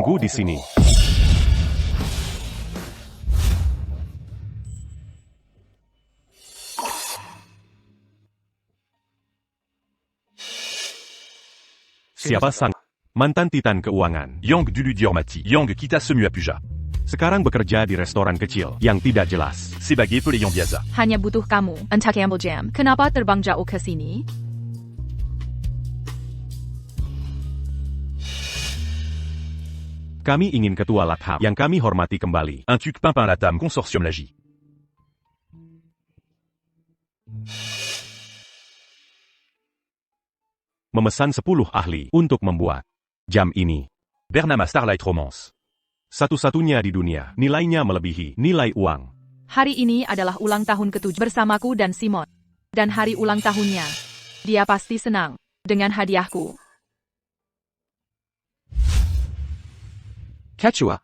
Tunggu di sini. Siapa sang mantan Titan keuangan? Yang dulu dihormati, yang kita semua puja. Sekarang bekerja di restoran kecil yang tidak jelas. Sebagai pelayan biasa. Hanya butuh kamu, entah Campbell Jam. Kenapa terbang jauh ke sini? Kami ingin ketua Latham yang kami hormati kembali. Un tuc Pimpin Latam Consortium Lagi. Memesan 10 ahli untuk membuat jam ini. Bernama Starlight Romance. Satu-satunya di dunia, nilainya melebihi nilai uang. Hari ini adalah ulang tahun ke-7 bersamaku dan Simon. Dan hari ulang tahunnya. Dia pasti senang dengan hadiahku. Quechua.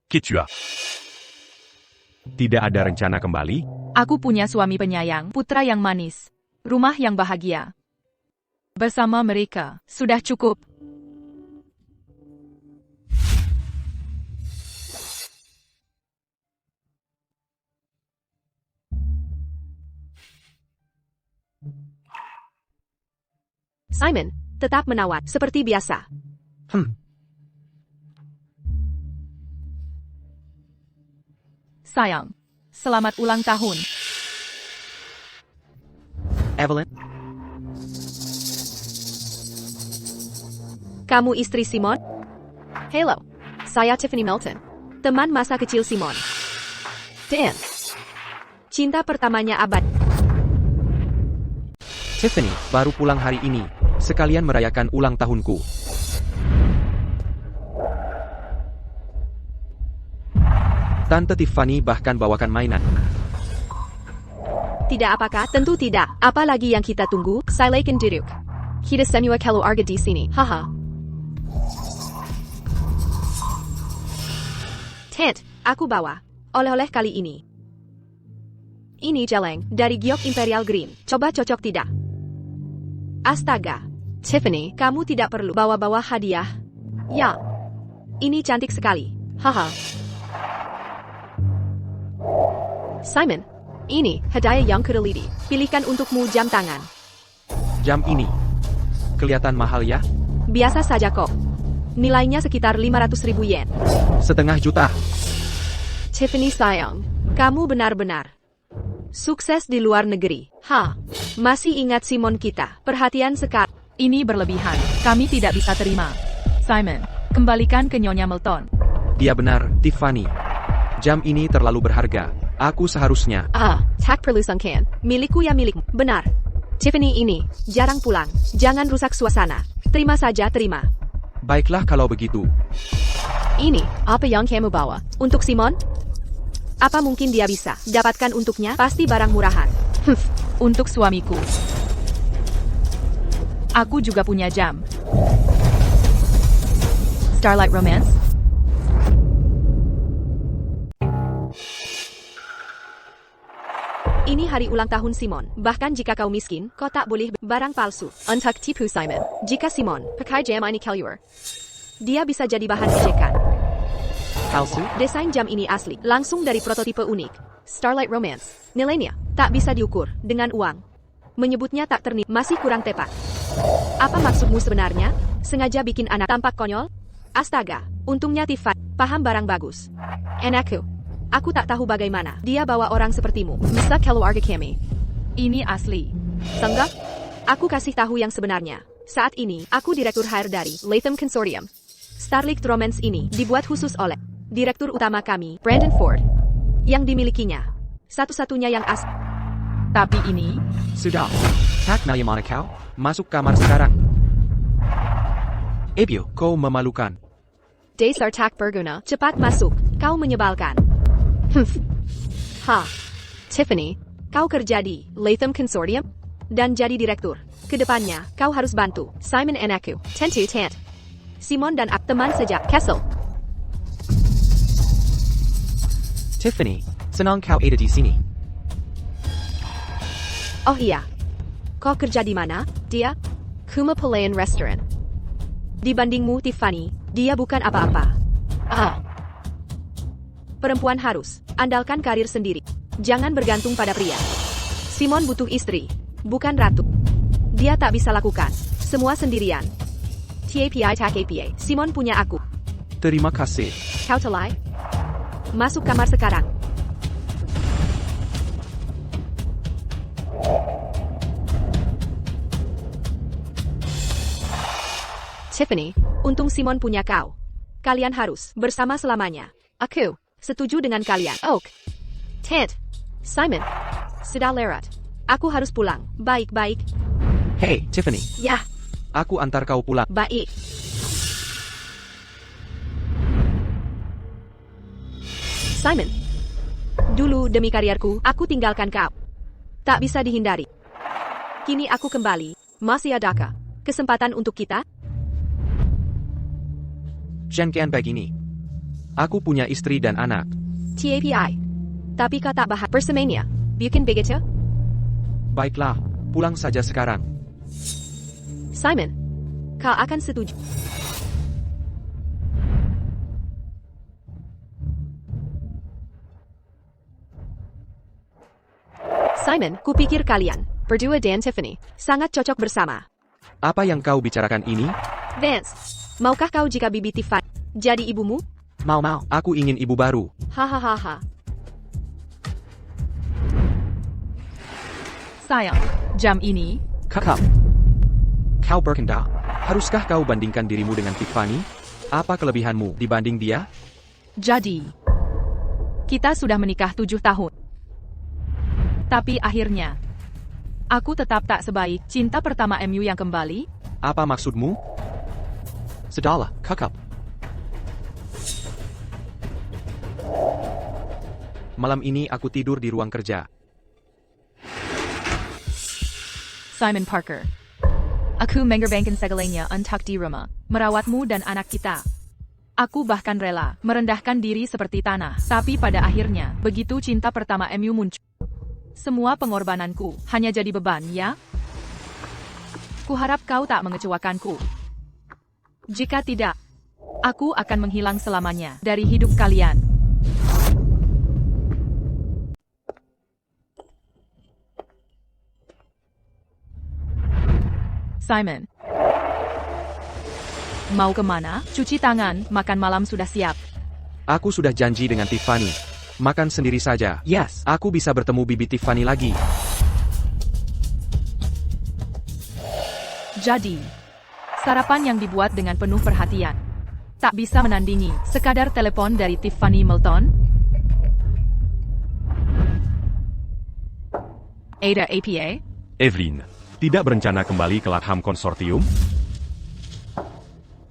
Ketua. Tidak ada rencana kembali? Aku punya suami penyayang, putra yang manis, rumah yang bahagia. Bersama mereka, sudah cukup. Simon, tetap menawar, seperti biasa. Sayang, selamat ulang tahun. Evelyn. Kamu istri Simon? Hello, saya Tiffany Melton. Teman masa kecil Simon. Dan cinta pertamanya abad. Tiffany, baru pulang hari ini. Sekalian merayakan ulang tahunku. Tante Tiffany bahkan bawakan mainan. Tidak apakah? Tentu tidak. Apalagi yang kita tunggu? Silakan duduk. Kita semua keluarga di sini. Haha. Tent, aku bawa oleh-oleh kali ini. Ini jeleng dari giok Imperial Green. Coba cocok tidak? Astaga. Tiffany, kamu tidak perlu bawa-bawa hadiah. Ya. Ini cantik sekali. Haha. Simon, ini hadiah yang kedelidi. Pilihkan untukmu jam tangan. Jam ini. Kelihatan mahal ya? Biasa saja kok. Nilainya sekitar 500.000 yen. Setengah juta. Tiffany sayang, kamu benar-benar sukses di luar negeri. Masih ingat Simon kita? Perhatian sekali. Ini berlebihan, kami tidak bisa terima. Simon, kembalikan ke Nyonya Melton. Dia benar, Tiffany. Jam ini terlalu berharga. Aku seharusnya. Tak perlu sangkaan. Milikku ya milikmu. Benar. Tiffany ini jarang pulang. Jangan rusak suasana. Terima saja, terima. Baiklah kalau begitu. Ini, apa yang kamu bawa? Untuk Simon? Apa mungkin dia bisa dapatkan untuknya? Pasti barang murahan. Untuk suamiku. Aku juga punya jam. Starlight Romance? Ini hari ulang tahun Simon. Bahkan jika kau miskin, kau tak boleh barang palsu. Untuk tipu Simon. Jika Simon pakai jam ini keluar, dia bisa jadi bahan ejekan. Palsu? Desain jam ini asli, langsung dari prototipe unik. Starlight Romance. Nilainya tak bisa diukur dengan uang. Menyebutnya tak masih kurang tepat. Apa maksudmu sebenarnya? Sengaja bikin anak tampak konyol? Astaga, untungnya Tiffany paham barang bagus. Enakku. Aku tak tahu bagaimana dia bawa orang sepertimu. Bisa keluarga kami. Ini asli. Senggak? Aku kasih tahu yang sebenarnya. Saat ini, aku direktur HR dari Latham Consortium. Starlight Romance ini dibuat khusus oleh direktur utama kami, Brandon Ford, yang dimilikinya. Satu-satunya yang asli. Tapi ini, Sudah. Tak mana kau? Masuk kamar sekarang. Ebio, kau memalukan. Dasar tak berguna. Cepat masuk. Kau menyebalkan. Tiffany, kau kerja di Latham Consortium? Dan jadi direktur. Kedepannya, kau harus bantu Simon and aku. Tentu Tant. Simon dan aku teman sejak Kessel. Tiffany, senang kau ada di sini. Oh iya. Kau kerja di mana? Dia? Kuma Palayan Restaurant. Dibandingmu Tiffany, Dia bukan apa-apa. Perempuan harus andalkan karir sendiri. Jangan bergantung pada pria. Simon butuh istri, bukan ratu. Dia tak bisa lakukan semua sendirian. TAPI tak APA. Simon punya aku. Terima kasih. Kau telai? Masuk kamar sekarang. Tiffany, untung Simon punya kau. Kalian harus bersama selamanya. Aku setuju dengan kalian. Oak. Ted. Simon. Sudah lewat. Aku harus pulang. Baik-baik. Hey, Tiffany. Ya, Aku antar kau pulang. baik. Simon. Dulu demi karierku, aku tinggalkan kau. Tak bisa dihindari. Kini aku kembali. Masih adakah kesempatan untuk kita? Jangan begini. Aku punya istri dan anak. TAPI. Tapi kau tak bahas bersamanya. Bukan begitu? Baiklah, pulang saja sekarang. Simon, kau akan setuju. Simon, kupikir kalian berdua dan Tiffany sangat cocok bersama. Apa yang kau bicarakan ini? Vance, maukah kau jika Bibi Tiffany jadi ibumu? Mau. Aku ingin ibu baru. Hahaha. Sayang, jam ini, Kau berkendak. Haruskah kau bandingkan dirimu dengan Tiffany? Apa kelebihanmu dibanding dia? jadi. Kita sudah menikah 7 tahun. Tapi akhirnya, aku tetap tak sebaik cinta pertama MU yang kembali. Apa maksudmu? Sudahlah, kakak. Malam ini aku tidur di ruang kerja. Simon Parker. Aku mengorbankan segalanya untuk di rumah, merawatmu dan anak kita. Aku bahkan rela merendahkan diri seperti tanah. Tapi pada akhirnya, begitu cinta pertama MU muncul, semua pengorbananku hanya jadi beban, ya? Kuharap kau tak mengecewakanku. Jika tidak, aku akan menghilang selamanya dari hidup kalian. Simon. Mau kemana? Cuci tangan, makan malam sudah siap. Aku sudah janji dengan Tiffany. Makan sendiri saja. Yes, aku bisa bertemu Bibi Tiffany lagi. Jadi, sarapan yang dibuat dengan penuh perhatian. Tak bisa menandingi sekadar telepon dari Tiffany Milton. Ada APA? Evelyn, tidak berencana kembali ke Latham Konsortium?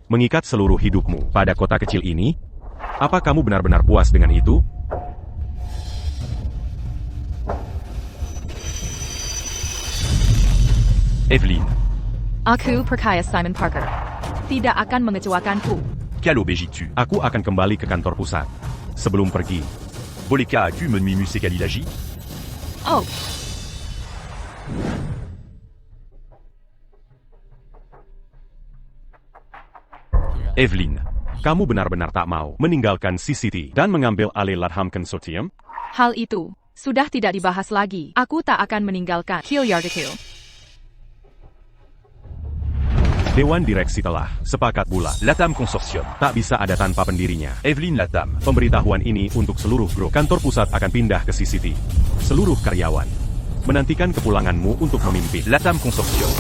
Mengikat seluruh hidupmu pada kota kecil ini? Apa kamu benar-benar puas dengan itu? Evelyn, Aku percaya Simon Parker tidak akan mengecewakanku. quelle obéis-tu? Aku akan kembali ke kantor pusat. Sebelum pergi, Boleka a-tu me mimus et Galilagi? Oh, Evelyn, kamu benar-benar tak mau meninggalkan CCT dan mengambil alih Latham Consortium? hal itu sudah tidak dibahas lagi. Aku tak akan meninggalkan Killiardiku. Dewan Direksi telah sepakat pula. Latam Consortium. Tak bisa ada tanpa pendirinya. Evelyn Latam. Pemberitahuan ini untuk seluruh grup. Kantor pusat akan pindah ke CCT. Seluruh karyawan menantikan kepulanganmu untuk memimpin. Latam Consortium.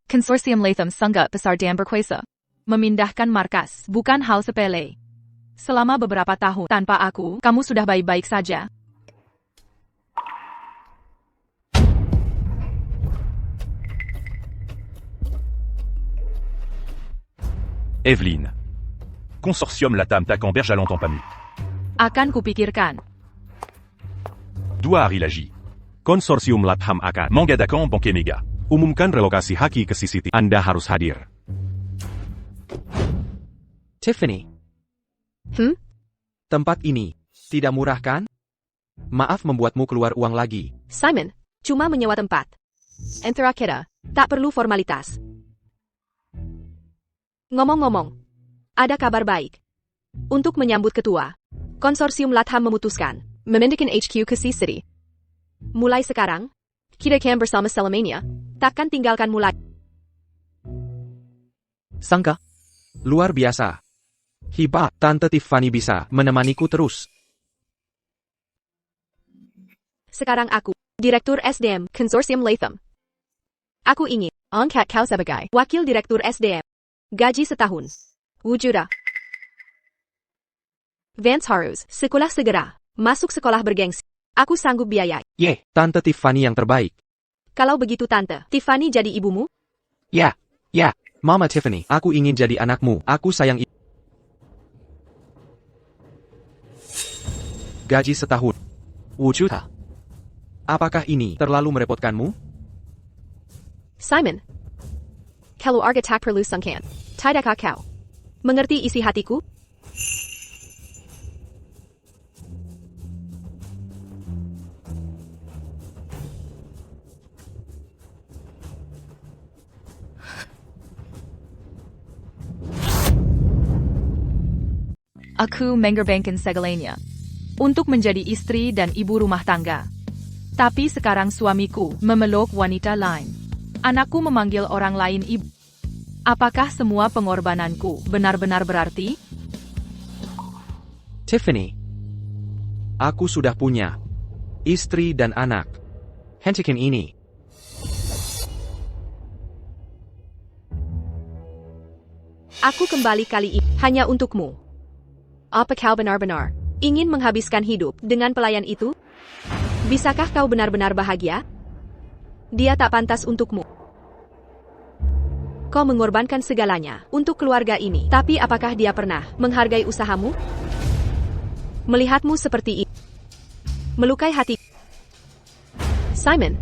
Konsorsium Latham Sangat Besar dan Berkuasa. Memindahkan markas bukan hal sepele. Selama beberapa tahun tanpa aku, kamu sudah baik-baik saja. Evelyn. Consortium Latam Tacan-Berge à longtemps pas mis. Akan kupikirkan. Dua hari lagi. Konsorsium Latham akan Manga Dakan Banque Mega. umumkan relokasi Haki ke CCT. Anda harus hadir. Tiffany, tempat ini tidak murah kan? Maaf membuatmu keluar uang lagi. Simon, cuma menyewa tempat. Antara kita, tak perlu formalitas. Ngomong-ngomong, ada kabar baik. Untuk menyambut ketua, konsorsium Latham memutuskan memindahkan HQ ke Sea City. Mulai sekarang, kita akan bersama selamanya, takkan tinggalkan mulai. Sangka? Luar biasa. Hebat, Tante Tiffany bisa menemaniku terus. Sekarang aku, Direktur SDM Konsorsium Latham. Aku ingin angkat kau sebagai Wakil Direktur SDM. Gaji setahun. Wujuda. Vance harus sekolah segera. Masuk sekolah bergengsi. Aku sanggup biayai. Tante Tiffany yang terbaik. Kalau begitu Tante, Tiffany jadi ibumu? Ya. Mama Tiffany, aku ingin jadi anakmu. Aku sayang ibu. Gaji setahun. Wujuda. Apakah ini terlalu merepotkanmu? Simon. Kalau arga tak perlu sungkan. Tidakkah kau mengerti isi hatiku? Aku mengorbankan segalanya untuk menjadi istri dan ibu rumah tangga. Tapi sekarang suamiku memeluk wanita lain. Anakku memanggil orang lain ibu. Apakah semua pengorbananku benar-benar berarti? Tiffany. Aku sudah punya istri dan anak. Hentikan ini. Aku kembali kali ini hanya untukmu. Apa kau benar-benar ingin menghabiskan hidup dengan pelayan itu? Bisakah kau benar-benar bahagia? Dia tak pantas untukmu. Kau mengorbankan segalanya untuk keluarga ini. Tapi apakah dia pernah menghargai usahamu? Melihatmu seperti ini melukai hati. Simon,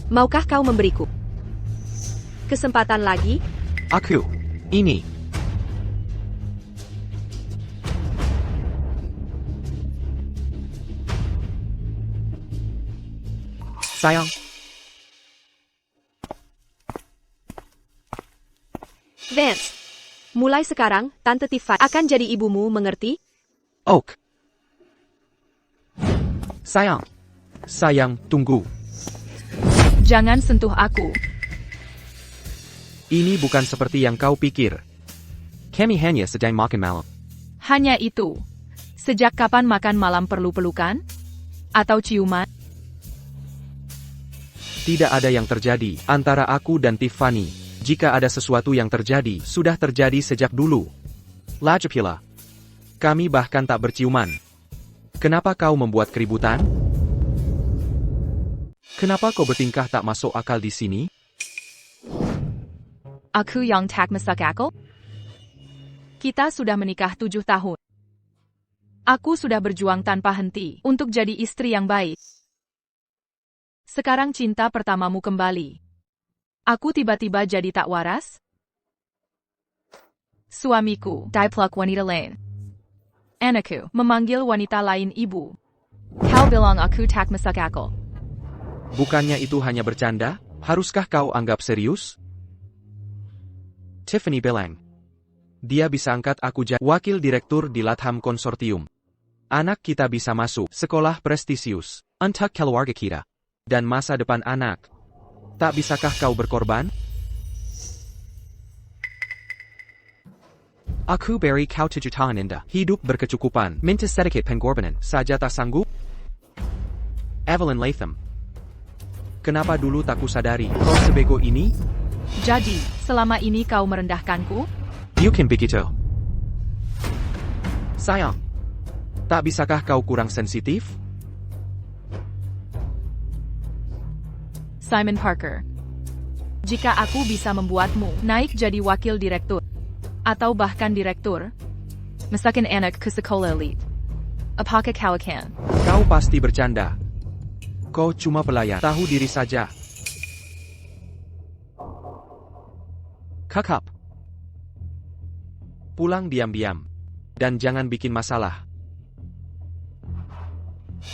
maukah kau memberiku kesempatan lagi? Aku. Ini. Sayang. Vance, mulai sekarang, Tante Tiffany akan jadi ibumu, mengerti? Oak. Sayang, tunggu. Jangan sentuh aku. Ini bukan seperti yang kau pikir. Kami hanya sedang makan malam. Hanya itu. Sejak kapan makan malam perlu pelukan? Atau ciuman? Tidak ada yang terjadi antara aku dan Tiffany. Jika ada sesuatu yang terjadi, sudah terjadi sejak dulu. Lagipula, kami bahkan tak berciuman. Kenapa kau membuat keributan? Kenapa kau bertingkah tak masuk akal di sini? Aku yang tak masuk akal? Kita sudah menikah 7 tahun. Aku sudah berjuang tanpa henti untuk jadi istri yang baik. Sekarang cinta pertamamu kembali. Aku tiba-tiba jadi tak waras? Suamiku, dipluk wanita lain. Anakku, memanggil wanita lain ibu. Kau bilang aku tak masuk akal. Bukannya itu hanya bercanda? Haruskah kau anggap serius? Tiffany bilang. Dia bisa angkat aku jadi wakil direktur di Latham Konsortium. Anak kita bisa masuk sekolah prestisius untuk keluarga kita. Dan masa depan anak. Tak bisakah kau berkorban? Aku beri kau 7 tahun indah. Hidup berkecukupan. Minta sedikit pengorbanan saja tak sanggup? Evelyn Latham. Kenapa dulu tak kusadari kau sebego ini? Jadi, selama ini kau merendahkanku? Bukan begitu. Sayang. Tak bisakah kau kurang sensitif? Simon Parker. Jika aku bisa membuatmu naik jadi wakil direktur, atau bahkan direktur, misalkan anak ke sekolah elite, apakah kau akan? Kau pasti bercanda. Kau cuma pelayan, tahu diri saja. Kakap. Pulang diam-diam. Dan jangan bikin masalah.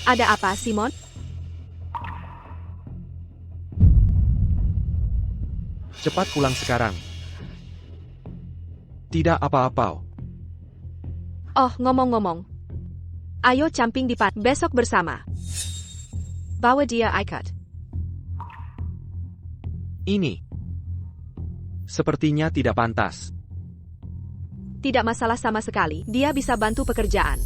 Ada apa, Simon? Cepat pulang sekarang. Tidak apa-apa. Oh, ngomong-ngomong. Ayo camping di besok bersama. Bawa dia ikat. Ini. Sepertinya tidak pantas. Tidak masalah sama sekali, dia bisa bantu pekerjaan.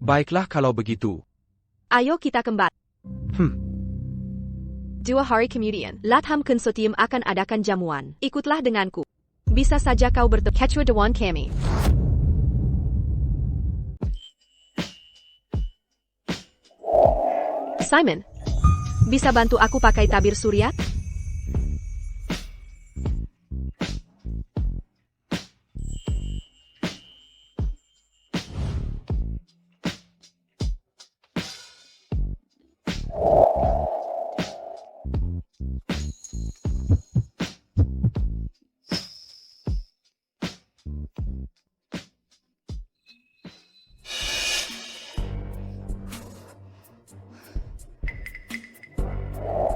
Baiklah kalau begitu. Ayo kita kembali. 2 hari kemudian, Latham Consortium akan adakan jamuan. Ikutlah denganku. Bisa saja kau bertemu Ketua Dewan kami. Simon, bisa bantu aku pakai tabir surya?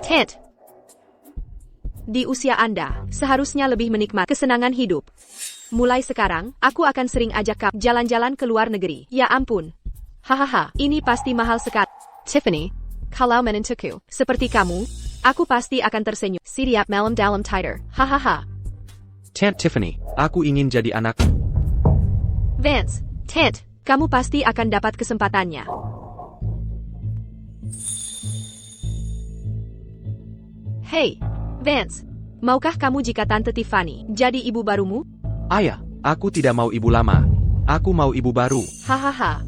Ted, di usia Anda, seharusnya lebih menikmati kesenangan hidup. Mulai sekarang, aku akan sering ajak kau jalan-jalan ke luar negeri. Ya ampun. Hahaha, ini pasti mahal sekali. Tiffany, kalau menentuku, seperti kamu, aku pasti akan tersenyum. Siap malam dalam tighter. Hahaha. Tante Tiffany, aku ingin jadi anak. Vance, Ted, kamu pasti akan dapat kesempatannya. Hey, Vance, maukah kamu jika Tante Tiffany jadi ibu barumu? Ayah, aku tidak mau ibu lama. Aku mau ibu baru. Hahaha.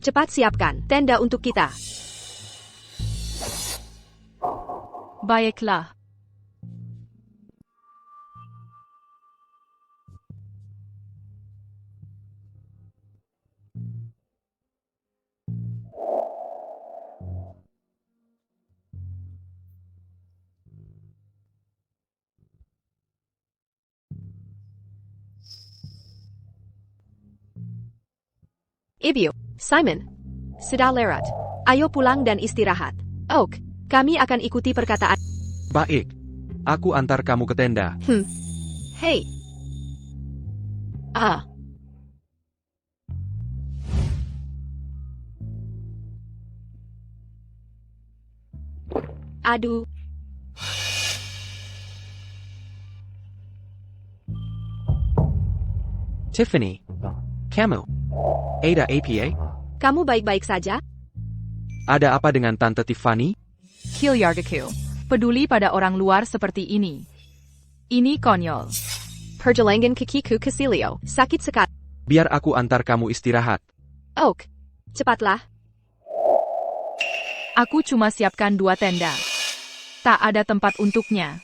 Cepat siapkan tenda untuk kita. Baiklah. Ibu, Simon, sudah lewat. Ayo pulang dan istirahat. Oak, kami akan ikuti perkataan. Baik. Aku antar kamu ke tenda. Hey. Aduh. Tiffany. Kamu. Ada APA? Kamu baik-baik saja? Ada apa dengan Tante Tiffany? Kilyargaku. Peduli pada orang luar seperti ini. Ini konyol. Perjelangan kakiku ke Silio. Sakit sekali. Biar aku antar kamu istirahat. Oak. Cepatlah. Aku cuma siapkan 2 tenda. Tak ada tempat untuknya.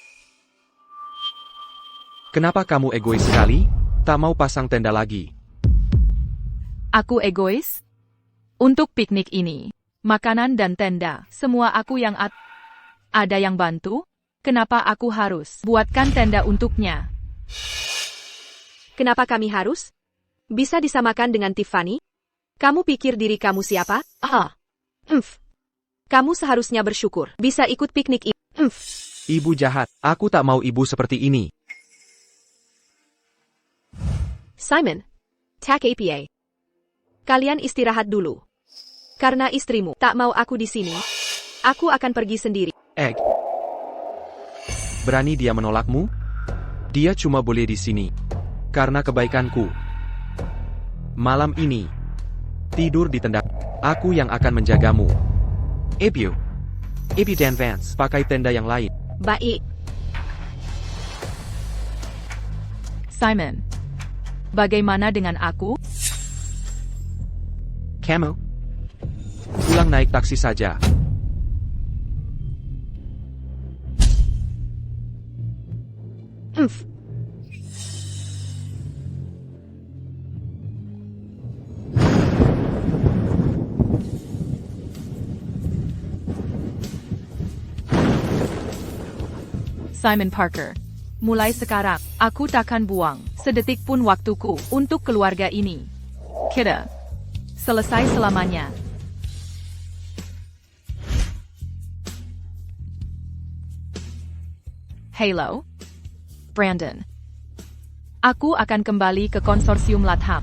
Kenapa kamu egois sekali? Tak mau pasang tenda lagi. Aku egois? Untuk piknik ini, makanan dan tenda, semua aku yang ada yang bantu? Kenapa aku harus buatkan tenda untuknya? Kenapa kami harus? Bisa disamakan dengan Tiffany? Kamu pikir diri kamu siapa? Kamu seharusnya bersyukur bisa ikut piknik ini. Ibu jahat. Aku tak mau ibu seperti ini. Simon, tak APA. Kalian istirahat dulu. Karena istrimu tak mau aku di sini, aku akan pergi sendiri. Egg. Berani dia menolakmu? Dia cuma boleh di sini. Karena kebaikanku. Malam ini. Tidur di tenda. Aku yang akan menjagamu. Ibu. Ibu dan Vance pakai tenda yang lain. Baik. Simon. Bagaimana dengan aku? Kamu? Pulang naik taksi saja. Simon Parker. Mulai sekarang, aku takkan buang sedetik pun waktuku untuk keluarga ini. Kita selesai selamanya. Halo? Brandon. Aku akan kembali ke konsorsium Latham.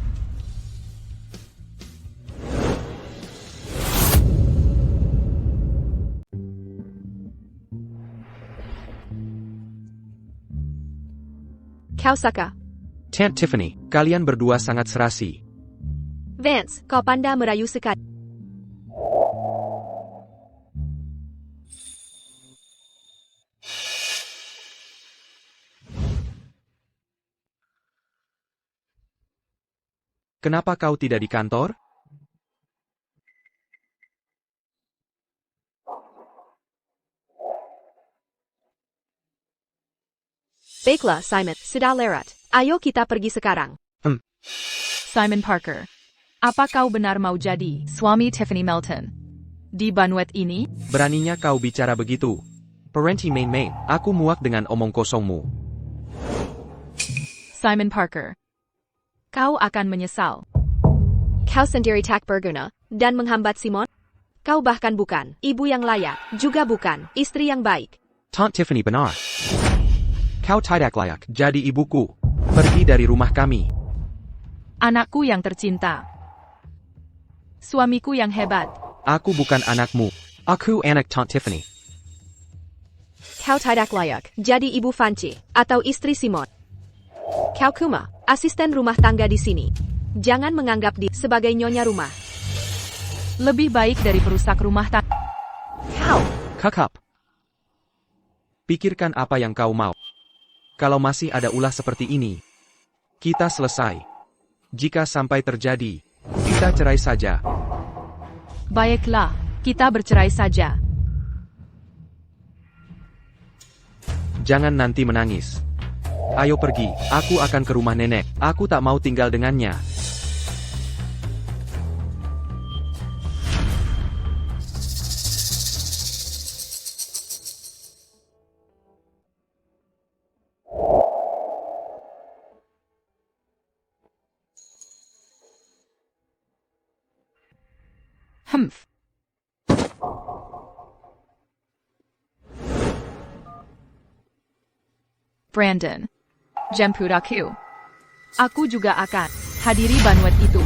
Kau Saka. Tant Tiffany, kalian berdua sangat serasi. Vance, kau panda merayu sekali. Kenapa kau tidak di kantor? Baiklah, Simon, sudah lewat. Ayo kita pergi sekarang. Simon Parker. Apa kau benar mau jadi suami Tiffany Melton? Di Banwet ini? Beraninya kau bicara begitu. Parenti main-main, aku muak dengan omong kosongmu. Simon Parker. Kau akan menyesal. Kau sendiri tak berguna, dan menghambat Simon? Kau bahkan bukan ibu yang layak, juga bukan istri yang baik. Tant Tiffany benar. Kau tidak layak jadi ibuku. Pergi dari rumah kami. Anakku yang tercinta. Suamiku yang hebat. Aku bukan anakmu. Aku anak Tant Tiffany. Kau tidak layak jadi ibu Fanci atau istri Simon. Kau Kuma, asisten rumah tangga di sini. Jangan menganggap dia sebagai nyonya rumah. Lebih baik dari perusak rumah tangga. Kau. Kakap. Pikirkan apa yang kau mau. Kalau masih ada ulah seperti ini, kita selesai. Jika sampai terjadi, kita cerai saja. Baiklah, kita bercerai saja. Jangan nanti menangis. Ayo pergi, aku akan ke rumah nenek. Aku tak mau tinggal dengannya. Humph. Brandon. Jemput aku. Aku juga akan hadiri Banwet itu.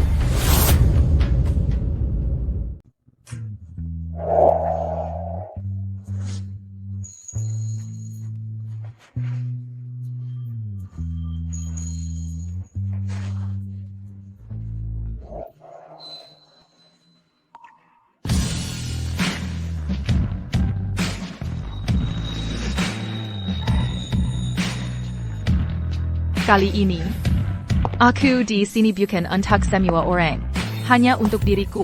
Kali ini, aku di sini bukan untuk semua orang, hanya untuk diriku.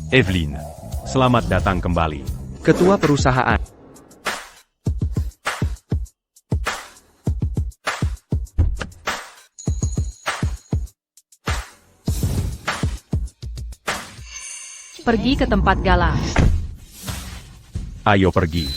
Evelyn, selamat datang kembali. Ketua perusahaan. Pergi ke tempat gala. Ayo pergi.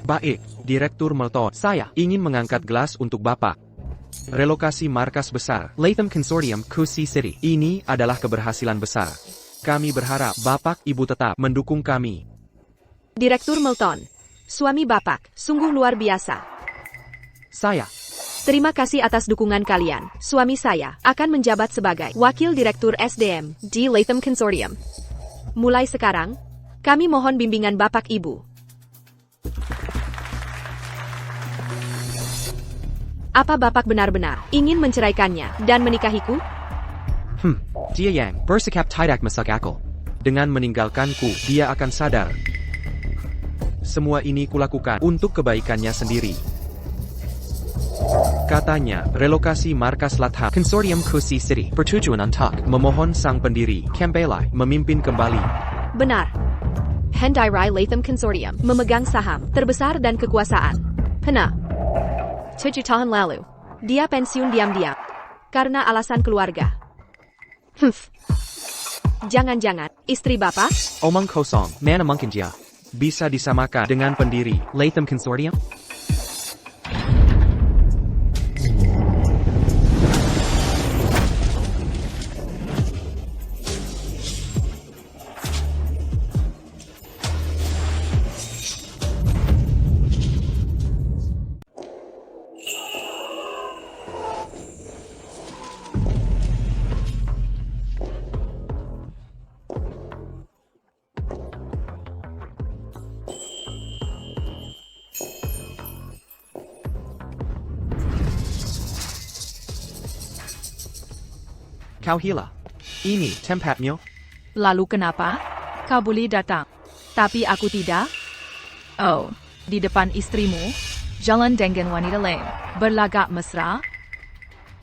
Baik, Direktur Melton. Saya ingin mengangkat gelas untuk Bapak. Relokasi markas besar, Latham Consortium, Kusi City. Ini adalah keberhasilan besar. Kami berharap Bapak Ibu tetap mendukung kami. Direktur Melton. Suami Bapak, sungguh luar biasa. Saya. Terima kasih atas dukungan kalian. Suami saya akan menjabat sebagai Wakil Direktur SDM di Latham Consortium. Mulai sekarang, kami mohon bimbingan Bapak Ibu. Apa Bapak benar-benar ingin menceraikannya dan menikahiku? Dia yang bersikap tidak masuk akal. Dengan meninggalkanku, dia akan sadar. Semua ini kulakukan untuk kebaikannya sendiri. Katanya, relokasi markas Latham Consortium Kusi City bertujuan untuk memohon sang pendiri, Kembali, memimpin kembali. Benar. Hendairai Latham Consortium memegang saham terbesar dan kekuasaan. Pena. 7 tahun lalu, dia pensiun diam-diam karena alasan keluarga. Jangan-jangan istri bapak? Omong kosong, mana mungkin dia bisa disamakan dengan pendiri Latham Consortium? Kau hila. Ini tempatnya. Lalu kenapa? Kau boleh datang. Tapi aku tidak? Oh, di depan istrimu? Jalan dengan wanita lain. Berlagak mesra?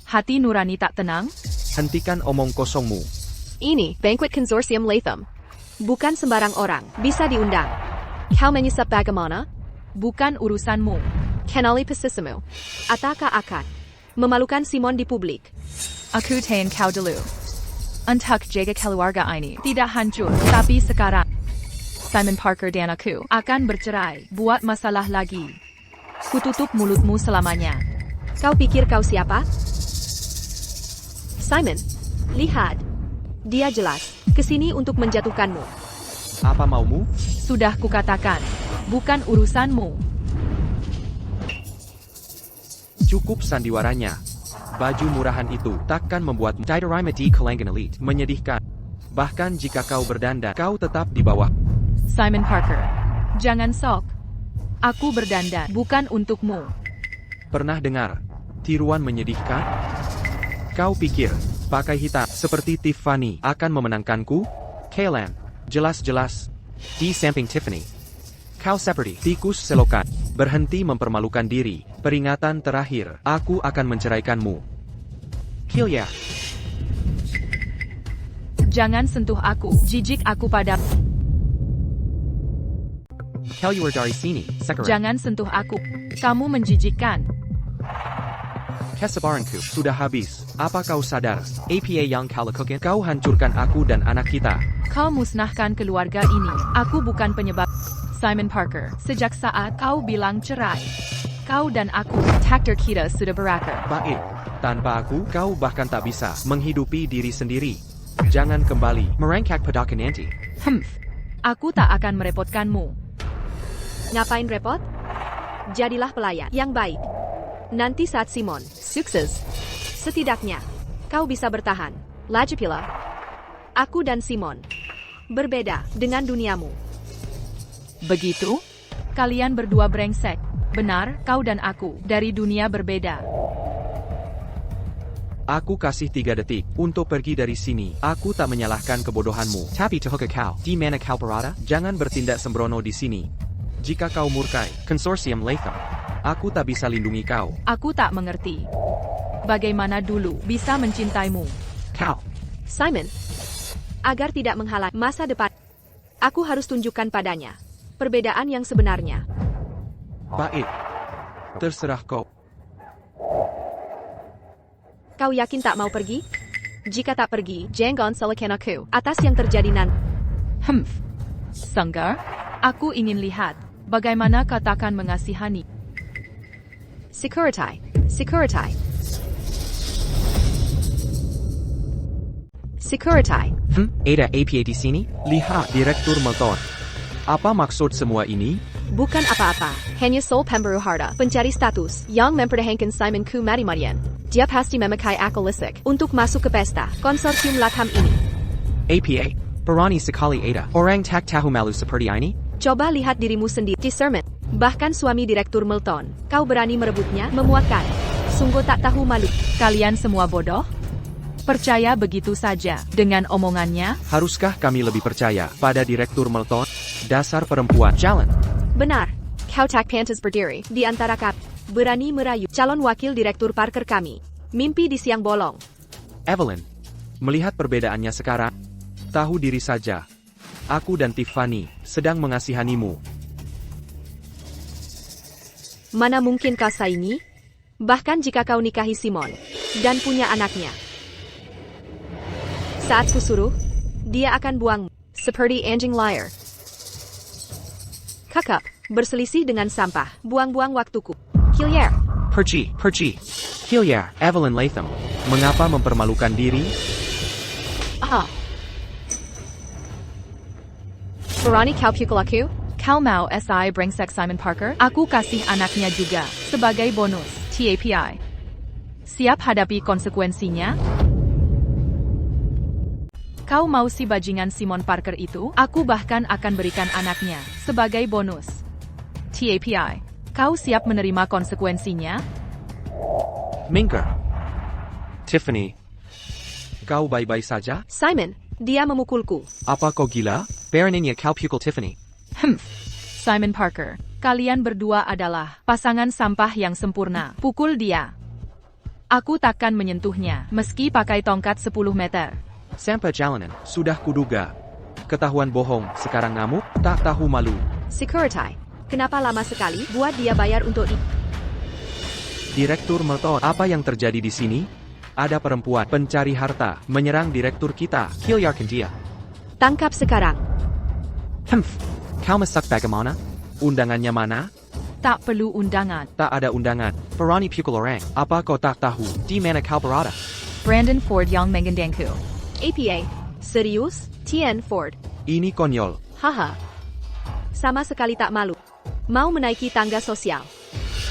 Hati nurani tak tenang? Hentikan omong kosongmu. Ini Banquet Consortium Latham. Bukan sembarang orang bisa diundang. Kau menyesap bagaimana? Bukan urusanmu. Kenali posisimu. Ataukah akan memalukan Simon di publik? Aku tahan kau dulu. Untuk jaga keluarga ini tidak hancur, tapi sekarang Simon Parker dan aku akan bercerai. Buat masalah lagi. Kututup mulutmu selamanya. Kau pikir kau siapa? Simon, lihat. Dia jelas kesini untuk menjatuhkanmu. Apa maumu? Sudah kukatakan, bukan urusanmu. Cukup sandiwaranya. Baju murahan itu takkan membuatmu Daidarimati Kalangan Elite menyedihkan. Bahkan jika kau berdandan, kau tetap di bawah. Simon Parker, jangan sok. Aku berdandan bukan untukmu. Pernah dengar tiruan menyedihkan? Kau pikir pakai hitam seperti Tiffany akan memenangkanku? Kaylan, jelas-jelas di samping Tiffany. Kau seperti tikus selokan. Berhenti mempermalukan diri. Peringatan terakhir, aku akan menceraikanmu. Kilya. Jangan sentuh aku, jijik aku pada. Keluar dari sini, sekarang. Jangan sentuh aku, kamu menjijikkan. Kesabaranku sudah habis. Apa kau sadar? APA yang kau lakukan, kau hancurkan aku dan anak kita. Kau musnahkan keluarga ini. Aku bukan penyebab. Simon Parker, sejak saat kau bilang cerai, kau dan aku, takdir kita sudah berakar. Baik, tanpa aku, kau bahkan tak bisa menghidupi diri sendiri. Jangan kembali merangkak padaku nanti. Aku tak akan merepotkanmu. Ngapain repot? Jadilah pelayan yang baik. Nanti saat Simon sukses, setidaknya kau bisa bertahan. Lagi pula, aku dan Simon berbeda dengan duniamu. Begitu? Kalian berdua brengsek. Benar, kau dan aku dari dunia berbeda. Aku kasih 3 detik untuk pergi dari sini. Aku tak menyalahkan kebodohanmu. Tapi tahukah kau, di mana kau berada? Jangan bertindak sembrono di sini. Jika kau murkai, Konsorsium Latham, aku tak bisa lindungi kau. Aku tak mengerti. Bagaimana dulu bisa mencintaimu? Kau. Simon, agar tidak menghalang masa depan, aku harus tunjukkan padanya perbedaan yang sebenarnya. Baik. Terserah kau. Kau yakin tak mau pergi? Jika tak pergi, jangan salahkan aku atas yang terjadi nanti. Sanggar, aku ingin lihat bagaimana kau takkan mengasihani. Security. Ada APA di sini? Lihat, Direktur Melton. Apa maksud semua ini? Bukan apa-apa, hanya Sol Pemberuharta, pencari status, yang mempertahankan Simon Ku mati-matian. Dia pasti memakai akal lisik untuk masuk ke pesta konsorsium Latham ini. APA, berani sekali ada orang tak tahu malu seperti ini? Coba lihat dirimu sendiri, discernment. Bahkan suami Direktur Melton, kau berani merebutnya, memuatkan. Sungguh tak tahu malu. Kalian semua bodoh? Percaya begitu saja dengan omongannya? Haruskah kami lebih percaya pada Direktur Melton? Dasar perempuan jalan. Benar, kau tak pantas berdiri di antara kami. Berani merayu calon wakil Direktur Parker kami. Mimpi di siang bolong. Evelyn, melihat perbedaannya sekarang, tahu diri saja. Aku dan Tiffany sedang mengasihanimu. Mana mungkin kau saingi? Bahkan jika kau nikahi Simon dan punya anaknya. Saat kusuruh, dia akan buangmu. Seperti anjing liar. Kakak, berselisih dengan sampah. Buang-buang waktuku. Hillier. Perci. Hillier, Evelyn Latham. Mengapa mempermalukan diri? Ah. Berani kau pukul aku? Kau mau SI brengsek Simon Parker? Aku kasih anaknya juga, sebagai bonus, TAPI. Siap hadapi konsekuensinya? Kau mau si bajingan Simon Parker itu? Aku bahkan akan berikan anaknya, sebagai bonus. TAPI. Kau siap menerima konsekuensinya? Minker. Tiffany. Kau baik-baik saja? Simon, dia memukulku. Apa kau gila? Beraninya kau pukul Tiffany. Simon Parker, kalian berdua adalah pasangan sampah yang sempurna. Pukul dia. Aku takkan menyentuhnya, meski pakai tongkat 10 meter. Sampai jalanan, sudah kuduga. Ketahuan bohong, sekarang ngamuk, tak tahu malu. Security. Kenapa lama sekali? Buat dia bayar untuk Direktur Melton, apa yang terjadi di sini? Ada perempuan pencari harta menyerang direktur kita. Hilliarkan dia. Tangkap sekarang. Kau masak bagaimana? Undangannya mana? Tak perlu undangan. Tak ada undangan. Berani pukul orang. Apa kau tak tahu? Di mana kau berada? Brandon Ford yang mengendengku. APA. Serius? Tien Ford. Ini konyol. Haha. Sama sekali tak malu. Mau menaiki tangga sosial.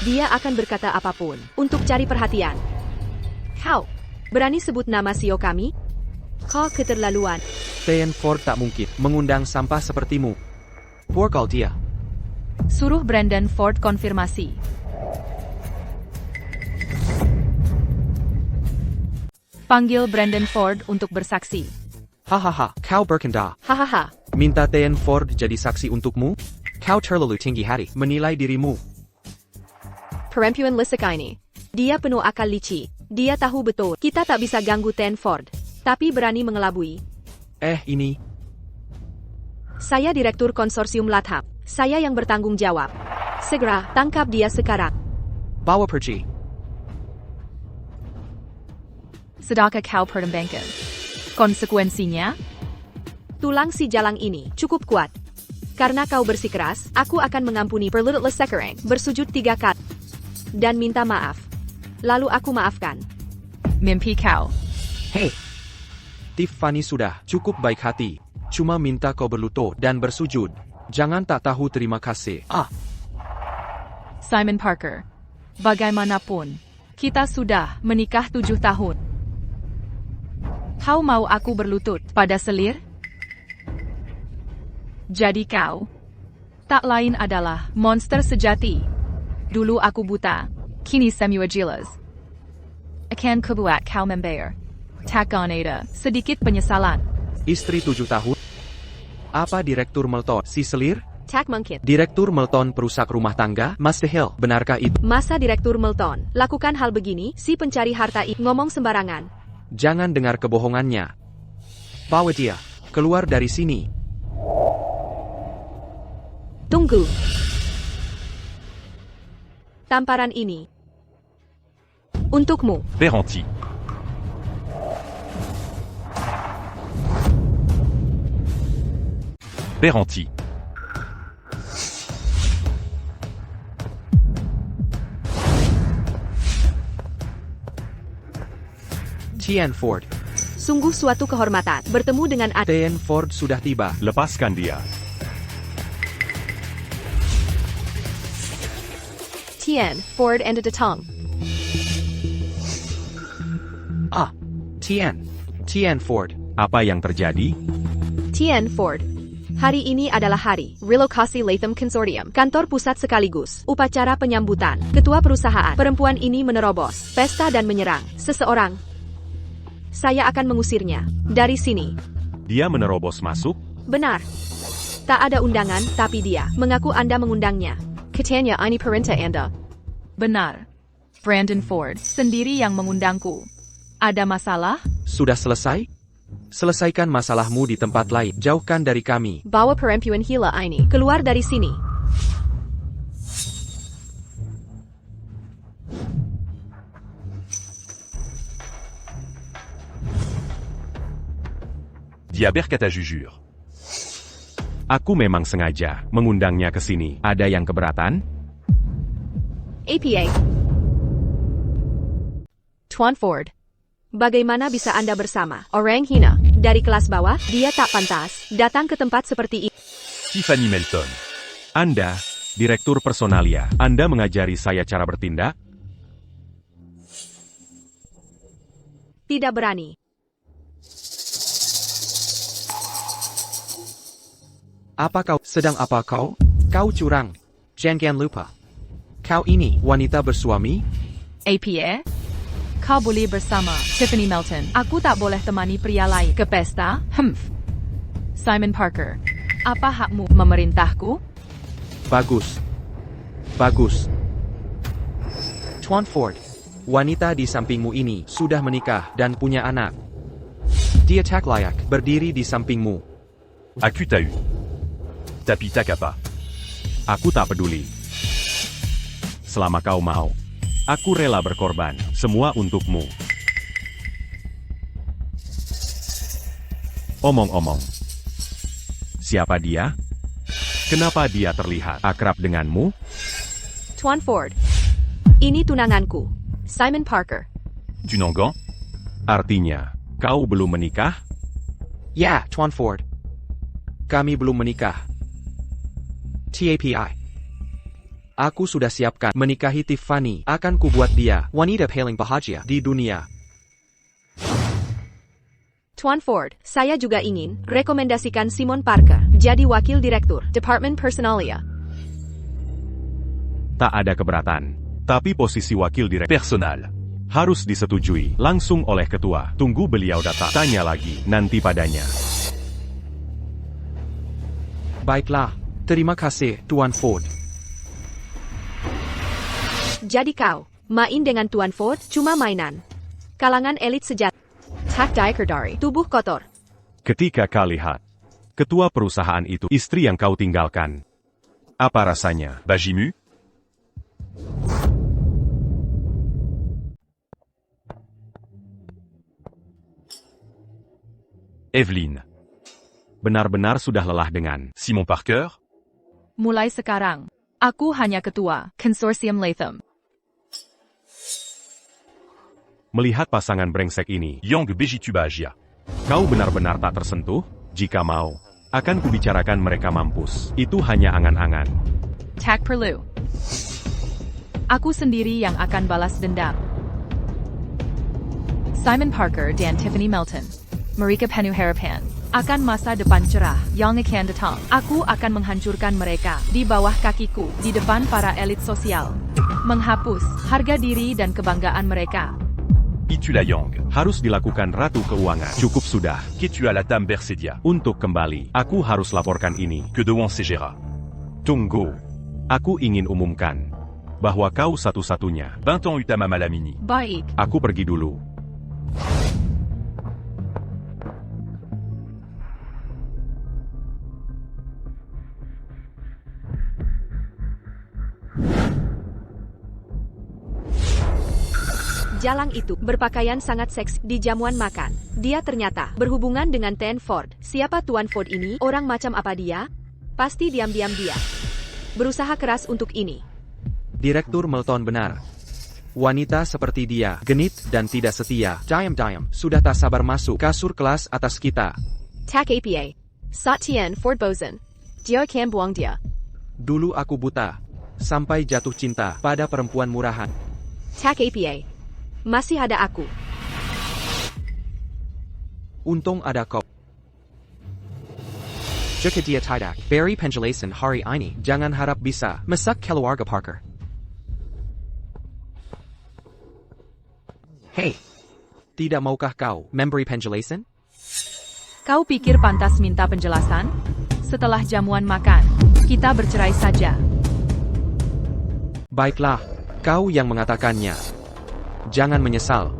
Dia akan berkata apapun untuk cari perhatian. Kau berani sebut nama CEO kami? Kau keterlaluan. Tien Ford tak mungkin mengundang sampah sepertimu. Borkal dia. Suruh Brandon Ford konfirmasi. Panggil Brandon Ford untuk bersaksi. Hahaha, kau berkendah. Hahaha. Minta Tien Ford jadi saksi untukmu? Kau terlalu tinggi hati menilai dirimu. Perempuan lisik ini. Dia penuh akal licik. Dia tahu betul kita tak bisa ganggu Tien Ford. Tapi berani mengelabui. Ini. Saya Direktur Konsorsium Latham. Saya yang bertanggung jawab. Segera, tangkap dia sekarang. Bawa pergi. Sedaka kau pertimbangkan. Konsekuensinya? Tulang si jalang ini cukup kuat. Karena kau bersikeras, aku akan mengampuni perludut lesekereng, bersujud 3 kali. Dan minta maaf. Lalu aku maafkan. Mimpi kau. Hei. Tiffany sudah cukup baik hati. Cuma minta kau berlutut dan bersujud. Jangan tak tahu terima kasih. Simon Parker. Bagaimanapun, kita sudah menikah 7 tahun. Kau mau aku berlutut pada selir? Jadi kau tak lain adalah monster sejati. Dulu aku buta, kini semua jelas. Akan kubuat kau membayar. Takkan ada sedikit penyesalan. Istri 7 tahun? Apa Direktur Melton si selir? Tak mungkin. Direktur Melton perusak rumah tangga? Master Hill, benarkah itu? Masa Direktur Melton lakukan hal begini, si pencari harta ini ngomong sembarangan. Jangan dengar kebohongannya. Bawa dia keluar dari sini. Tunggu. Tamparan ini untukmu. Berenti. Berenti. Tien Ford. Sungguh suatu kehormatan bertemu dengan Tien Ford sudah tiba. Lepaskan dia. Tien Ford and Datang. Tien Ford. Apa yang terjadi? Tien Ford. Hari ini adalah hari relokasi Latham Consortium, kantor pusat sekaligus upacara penyambutan. Ketua perusahaan perempuan ini menerobos pesta dan menyerang seseorang. Saya akan mengusirnya dari sini. Dia menerobos masuk? Benar. Tak ada undangan, tapi dia mengaku Anda mengundangnya. Katanya ini perintah Anda. Benar. Brandon Ford sendiri yang mengundangku. Ada masalah? Sudah selesai? Selesaikan masalahmu di tempat lain. Jauhkan dari kami. Bawa perempuan gila ini keluar dari sini. Dia berkata jujur. Aku memang sengaja mengundangnya ke sini. Ada yang keberatan? APA. Tuan Ford. Bagaimana bisa Anda bersama orang hina dari kelas bawah? Dia tak pantas datang ke tempat seperti ini. Tiffany Melton. Anda, Direktur Personalia, Anda mengajari saya cara bertindak? Tidak berani. Apa kau? Sedang apa kau? Kau curang. Jangan lupa. Kau ini wanita bersuami? APA? Kau boleh bersama Tiffany Melton. Aku tak boleh temani pria lain ke pesta? Simon Parker. Apa hakmu memerintahku? Bagus. Bagus. Tuan Ford. Wanita di sampingmu ini sudah menikah dan punya anak. Dia tak layak berdiri di sampingmu. Aku tahu. Tapi tak apa. Aku tak peduli. Selama kau mau, aku rela berkorban, semua untukmu. Omong-omong, siapa dia? Kenapa dia terlihat akrab denganmu? Tuan Ford. Ini tunanganku, Simon Parker. Tunangan? Artinya, kau belum menikah? Ya, Tuan Ford. Kami belum menikah. TAPI. Aku sudah siapkan menikahi Tiffany. Akan kubuat dia wanita paling bahagia di dunia. Tuan Ford, saya juga ingin rekomendasikan Simon Parker jadi wakil direktur Departemen Personalia. Tak ada keberatan. Tapi posisi wakil direktur Personal. harus disetujui langsung oleh ketua. Tunggu beliau datang. Tanya lagi nanti padanya. Baiklah. Terima kasih, Tuan Ford. Jadi kau, main dengan Tuan Ford cuma mainan. Kalangan elit sejati. Tak diaker dari tubuh kotor. Ketika kau lihat ketua perusahaan itu istri yang kau tinggalkan, apa rasanya? Bajimu? Evelyn. Benar-benar sudah lelah dengan Simon Parker? Mulai sekarang, aku hanya ketua Konsorsium Latham. melihat pasangan brengsek ini. Yang begitu bahagia. Kau benar-benar tak tersentuh? Jika mau, akan kubicarakan mereka mampus. Itu hanya angan-angan. Tak perlu. Aku sendiri yang akan balas dendam. Simon Parker dan Tiffany Melton. Mereka penuh harapan akan masa depan cerah yang akan datang. Aku akan menghancurkan mereka di bawah kakiku, di depan para elit sosial. Menghapus harga diri dan kebanggaan mereka. Itula Yang. Harus dilakukan Ratu Keuangan. Cukup sudah. Que tu as la Dame Bersedia. Untuk kembali, aku harus laporkan ini. Que devant Segera. Tunggu. Aku ingin umumkan bahwa kau satu-satunya. 20 ans Utama Malamini. Baik. Aku pergi dulu. Jalang itu berpakaian sangat seks di jamuan makan. Dia ternyata berhubungan dengan Tuan Ford. Siapa Tuan Ford ini? Orang macam apa dia? Pasti diam-diam dia berusaha keras untuk ini. Direktur Melton benar. Wanita seperti dia, genit dan tidak setia. Diam-diam, sudah tak sabar masuk kasur kelas atas kita. Tak apa. Satien Ford Boson. Dia akan buang dia. Dulu aku buta, sampai jatuh cinta pada perempuan murahan. Tak apa. Masih ada aku. Untung ada kau. Jika dia tidak, Barry penjelasan hari ini, jangan harap bisa masak keluarga Parker. Hey, tidak maukah kau memberi penjelasan? Kau pikir pantas minta penjelasan? Setelah jamuan makan, kita bercerai saja. Baiklah, kau yang mengatakannya. Jangan menyesal.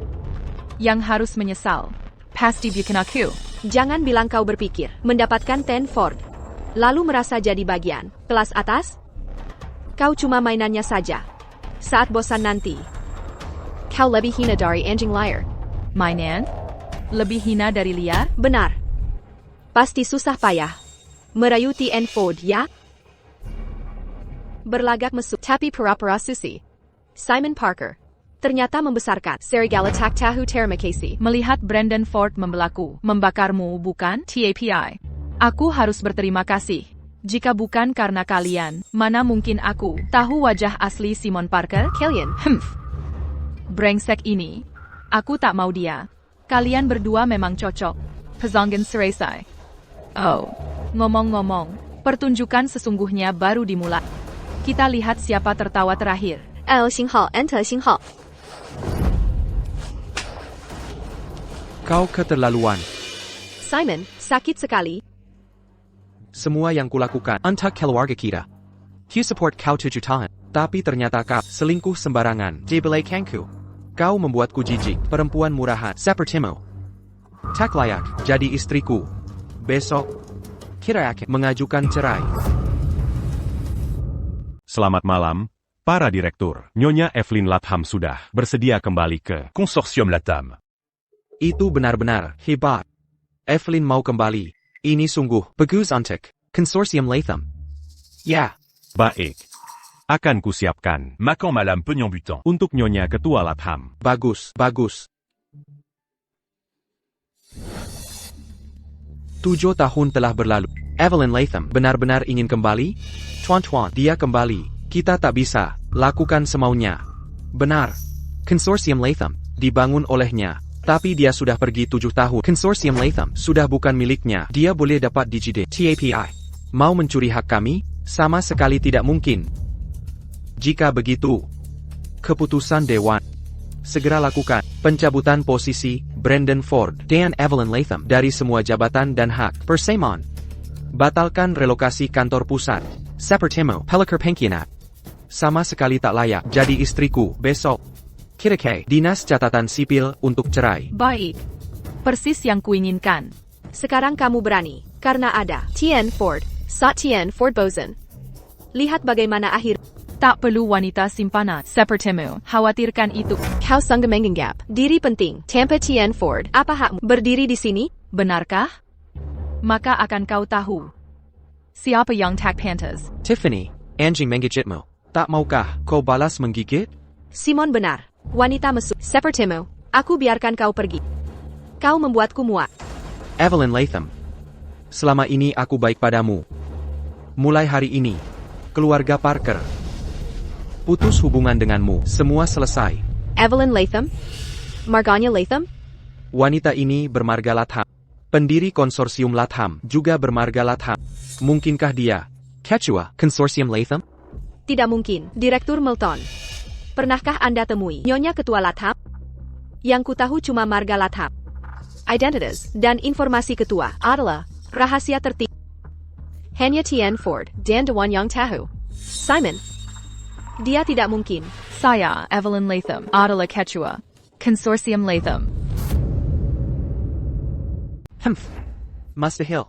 Yang harus menyesal, pasti bukan aku. Jangan bilang kau berpikir mendapatkan Tenford, lalu merasa jadi bagian kelas atas? Kau cuma mainannya saja. Saat bosan nanti, kau lebih hina dari anjing liar. Mainan? Lebih hina dari liar? Benar. Pasti susah payah merayu Tenford, ya? Berlagak mesum, tapi pura-pura susi. Simon Parker ternyata membesarkan serigala tak tahu terima kasih. Melihat Brandon Ford membelaku, membakarmu, bukan? TAPI. Aku harus berterima kasih. Jika bukan karena kalian, mana mungkin aku tahu wajah asli Simon Parker? Kalian, Brengsek ini. Aku tak mau dia. Kalian berdua memang cocok. Pezonggan Seresai. Oh, ngomong-ngomong, pertunjukan sesungguhnya baru dimulai. Kita lihat siapa tertawa terakhir. L Xinghao, enter Xinghao. Kau keterlaluan. Simon, sakit sekali. Semua yang kulakukan untuk keluarga kita. Ku support kau 7 tahun. Tapi ternyata kau selingkuh sembarangan di belakangku. Kau membuatku jijik, perempuan murahan sepertimu. Tak layak jadi istriku. Besok, kita akan mengajukan cerai. Selamat malam, para direktur. Nyonya Evelyn Latham sudah bersedia kembali ke Consortium Latam. Itu benar-benar hebat. Evelyn mau kembali. Ini sungguh bagus untuk Consortium Latham. Ya, baik. Akan kusiapkan Makan malam Penyong Butan. untuk Nyonya Ketua Latham. bagus, bagus. 7 tahun telah berlalu. Evelyn Latham benar-benar ingin kembali? Tuan-tuan, dia kembali. Kita tak bisa lakukan semaunya. Benar. Consortium Latham dibangun olehnya. Tapi dia sudah pergi 7 tahun. Consortium Latham sudah bukan miliknya. Dia boleh dapat digide. TAPI. Mau mencuri hak kami? Sama sekali tidak mungkin. Jika begitu, keputusan Dewan. Segera lakukan pencabutan posisi Brandon Ford dan Evelyn Latham dari semua jabatan dan hak persamaan. Batalkan relokasi kantor pusat. Sepertimu Pelakar Pengkhianat. Sama sekali tak layak jadi istriku besok. Kirake, Dinas Catatan Sipil untuk cerai. Baik. Persis yang kuinginkan. Sekarang kamu berani, karena ada Tenford, Sat Tenford Boson. Lihat bagaimana akhir. Tak perlu wanita simpanan sepertimu. Khawatirkan itu. Kau sanggup menganggap diri penting tanpa Tenford. Apa hakmu berdiri di sini? Benarkah? Maka akan kau tahu. Siapa yang tak pantas? Tiffany, anjing menggigitmu. Tak maukah kau balas menggigit? Simon benar. Wanita mesum. Sepertimu. Aku biarkan kau pergi. Kau membuatku muak. Evelyn Latham. Selama ini aku baik padamu. Mulai hari ini, keluarga Parker putus hubungan denganmu. Semua selesai. Evelyn Latham? Marganya Latham? Wanita ini bermarga Latham. Pendiri konsorsium Latham juga bermarga Latham. Mungkinkah dia ketua konsorsium Latham? Tidak mungkin. Direktur Milton. Pernahkah Anda temui Nyonya Ketua Latham? Yang kutahu cuma marga Latham. Identitas dan informasi ketua adalah rahasia tertib. Hanya Tenford dan Dewan yang tahu. Simon. Dia tidak mungkin. Saya, Evelyn Latham, adalah ketua Consortium Latham. Mustahil.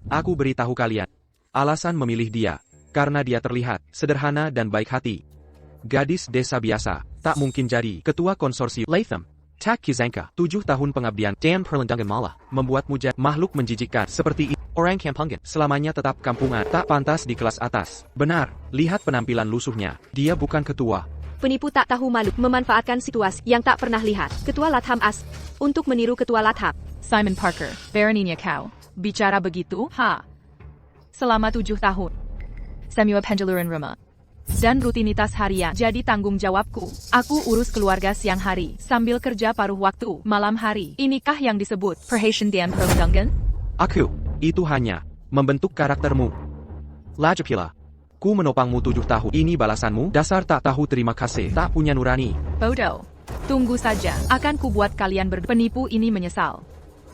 Aku beritahu kalian. Alasan memilih dia, karena dia terlihat sederhana dan baik hati. Gadis desa biasa, tak mungkin jadi ketua konsorsium Latham. Tak kisangka, 7 tahun pengabdian dan perlendangan malah membuatmu jadi makhluk menjijikkan seperti itu. Orang kampungan selamanya tetap kampungan, tak pantas di kelas atas. Benar, lihat penampilan lusuhnya. Dia bukan ketua. Penipu tak tahu malu memanfaatkan situasi yang tak pernah lihat. Ketua Latham untuk meniru Ketua Latham. Simon Parker, beraninya kau bicara begitu? Selama 7 tahun. Semua penjaluran rumah dan rutinitas harian jadi tanggung jawabku. Aku urus keluarga siang hari sambil kerja paruh waktu malam hari. Inikah yang disebut perhatian dan perlendangan? Aku, itu hanya membentuk karaktermu. Lagipula, ku menopangmu 7 tahun. Ini balasanmu? Dasar tak tahu terima kasih, tak punya nurani. Bodoh. Tunggu saja, akan kubuat kalian penipu ini menyesal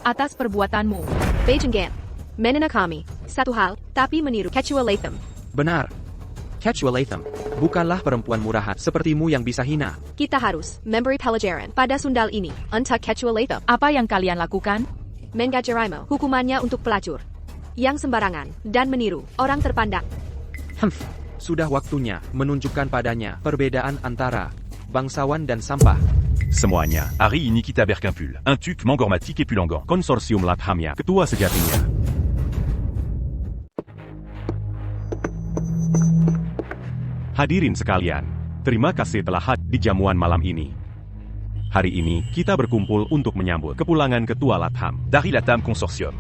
atas perbuatanmu. Beijinggan. Menena kami. Satu hal, tapi meniru Ketua Latham. Benar. Ketua Latham bukanlah perempuan murahan sepertimu yang bisa hina. Kita harus memberi pelajaran pada sundal ini untuk Ketua Latham. Apa yang kalian lakukan? Mengajarimo, hukumannya untuk pelacur yang sembarangan dan meniru orang terpandang. Sudah waktunya menunjukkan padanya perbedaan antara bangsawan dan sampah. Semuanya. Ari Nikita Berkimpul, un tuc Mangormatik et Pulangan. Konsorsium Lathamnya, ketua sejatinya. Hadirin sekalian, terima kasih telah hadir di jamuan malam ini. Hari ini, kita berkumpul untuk menyambut kepulangan Ketua Latham. Dari Latam Consortium.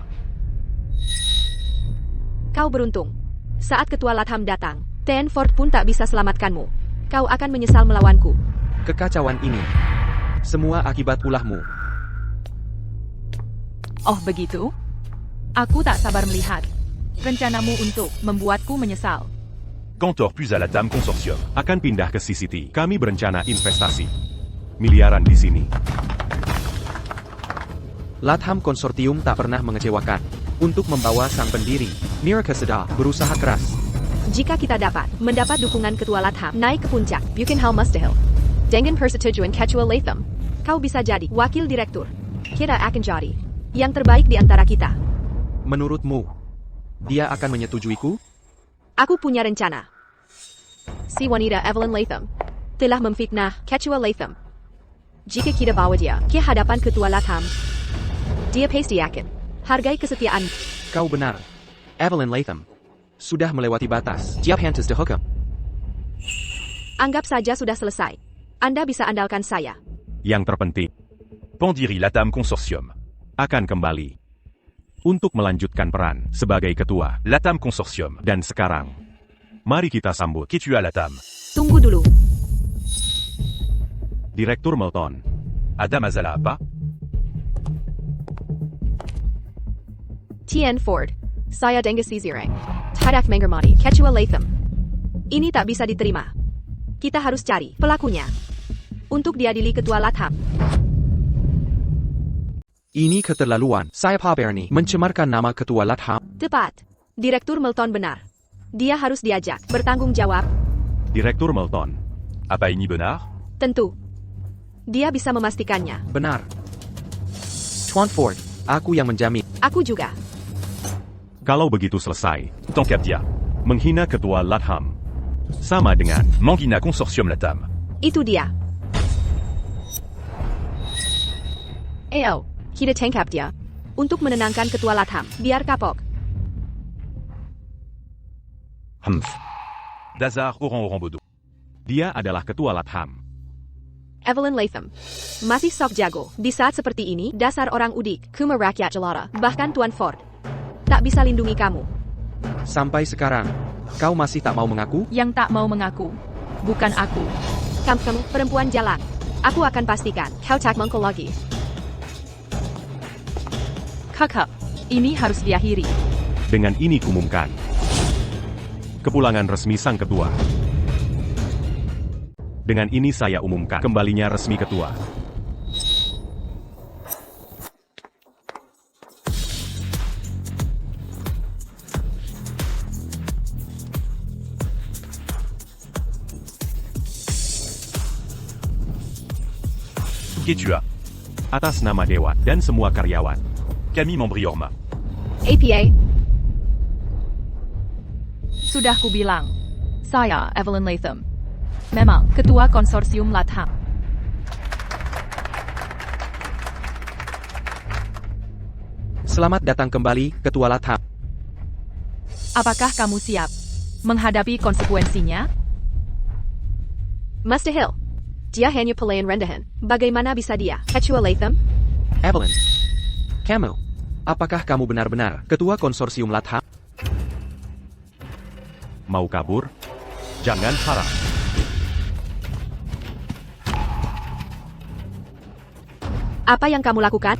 Kau beruntung. Saat Ketua Latham datang, Tenford pun tak bisa selamatkanmu. Kau akan menyesal melawanku. Kekacauan ini semua akibat ulahmu. Oh begitu? Aku tak sabar melihat rencanamu untuk membuatku menyesal. Cantor puis à Latam Consortium. Akan pindah ke CCT. Kami berencana investasi miliaran di sini. Latham Konsortium tak pernah mengecewakan. Untuk membawa sang pendiri, Niraka Seda, berusaha keras. Jika kita dapat mendapat dukungan Ketua Latham naik ke puncak, Bukan Hal Mustahil. Dengan persetujuan Ketua Latham, kau bisa jadi wakil direktur. Kita akan jadi yang terbaik di antara kita. Menurutmu, dia akan menyetujuiku? Aku punya rencana. Si wanita Evelyn Latham telah memfitnah Ketua Latham. Jika kita bawa dia ke hadapan Ketua Latham, dia pasti akan hargai kesetiaan. Kau benar. Evelyn Latham sudah melewati batas. Dia pantas dihukum. Anggap saja sudah selesai. Anda bisa andalkan saya. Yang terpenting, Pandiri Latam Consortium. akan kembali untuk melanjutkan peran sebagai ketua. Latam Consortium. Dan sekarang, mari kita sambut Ketua Latam. Tunggu dulu. Direktur Melton. Adam Azala apa? Tien Ford. Saya Denga Sizirang. Tadak Mengermati. Ketua Latham. Ini tak bisa diterima. Kita harus cari pelakunya untuk diadili Ketua Latham. Ini keterlaluan. Saya Pak Bernie mencemarkan nama Ketua Latham. Tepat. Direktur Melton benar. Dia harus diajak bertanggung jawab. Direktur Melton. Apa ini benar? Tentu. Dia bisa memastikannya. Benar. Tuan Ford, aku yang menjamin. Aku juga. Kalau begitu selesai, Tangkap dia. menghina Ketua Latham sama dengan Manghina Consortium Latam. Itu dia. Kita tangkap dia. Untuk menenangkan Ketua Latham, biar kapok. Dazar Oran Bodo. dia adalah Ketua Latham. Evelyn Latham. Masih sok jago. Di saat seperti ini, dasar orang udik, kuma rakyat jelata, bahkan Tuan Ford tak bisa lindungi kamu. Sampai sekarang, kau masih tak mau mengaku? Yang tak mau mengaku, bukan aku. Kamu perempuan jalan. Aku akan pastikan kau tak mengkol lagi. Kakak, ini harus diakhiri. Dengan ini kumumkan kepulangan resmi sang ketua. Dengan ini saya umumkan kembalinya resmi ketua. Ketua. Atas nama Dewan dan semua karyawan. Camille Mambriorma. APA. Sudah kubilang, saya Evelyn Latham. Memang ketua konsorsium Latham. Selamat datang kembali, Ketua Latham. Apakah kamu siap menghadapi konsekuensinya? Mustahil. Dia hanya pelayan rendahan. Bagaimana bisa dia, Ketua Latham? Evelyn. Kamu. Apakah kamu benar-benar Ketua Konsorsium Latham? Mau kabur? Jangan harap. Apa yang kamu lakukan?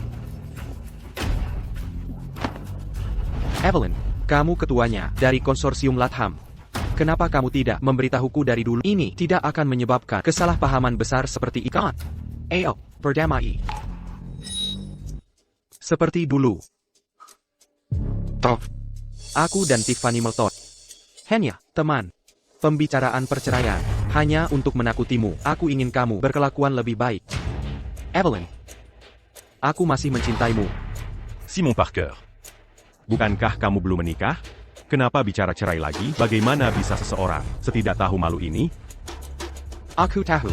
Evelyn, kamu ketuanya dari Konsorsium Latham. Kenapa kamu tidak memberitahuku dari dulu? Ini tidak akan menyebabkan kesalahpahaman besar seperti ikan. Ayo, berdamai. Seperti dulu. Toh. Aku dan Tiffany Melton. Hanya, teman. Pembicaraan perceraian. Hanya untuk menakutimu. Aku ingin kamu berkelakuan lebih baik. Evelyn. Aku masih mencintaimu. Simon Parker. Bukankah kamu belum menikah? Kenapa bicara cerai lagi? Bagaimana bisa seseorang setidak tahu malu ini? Aku tahu.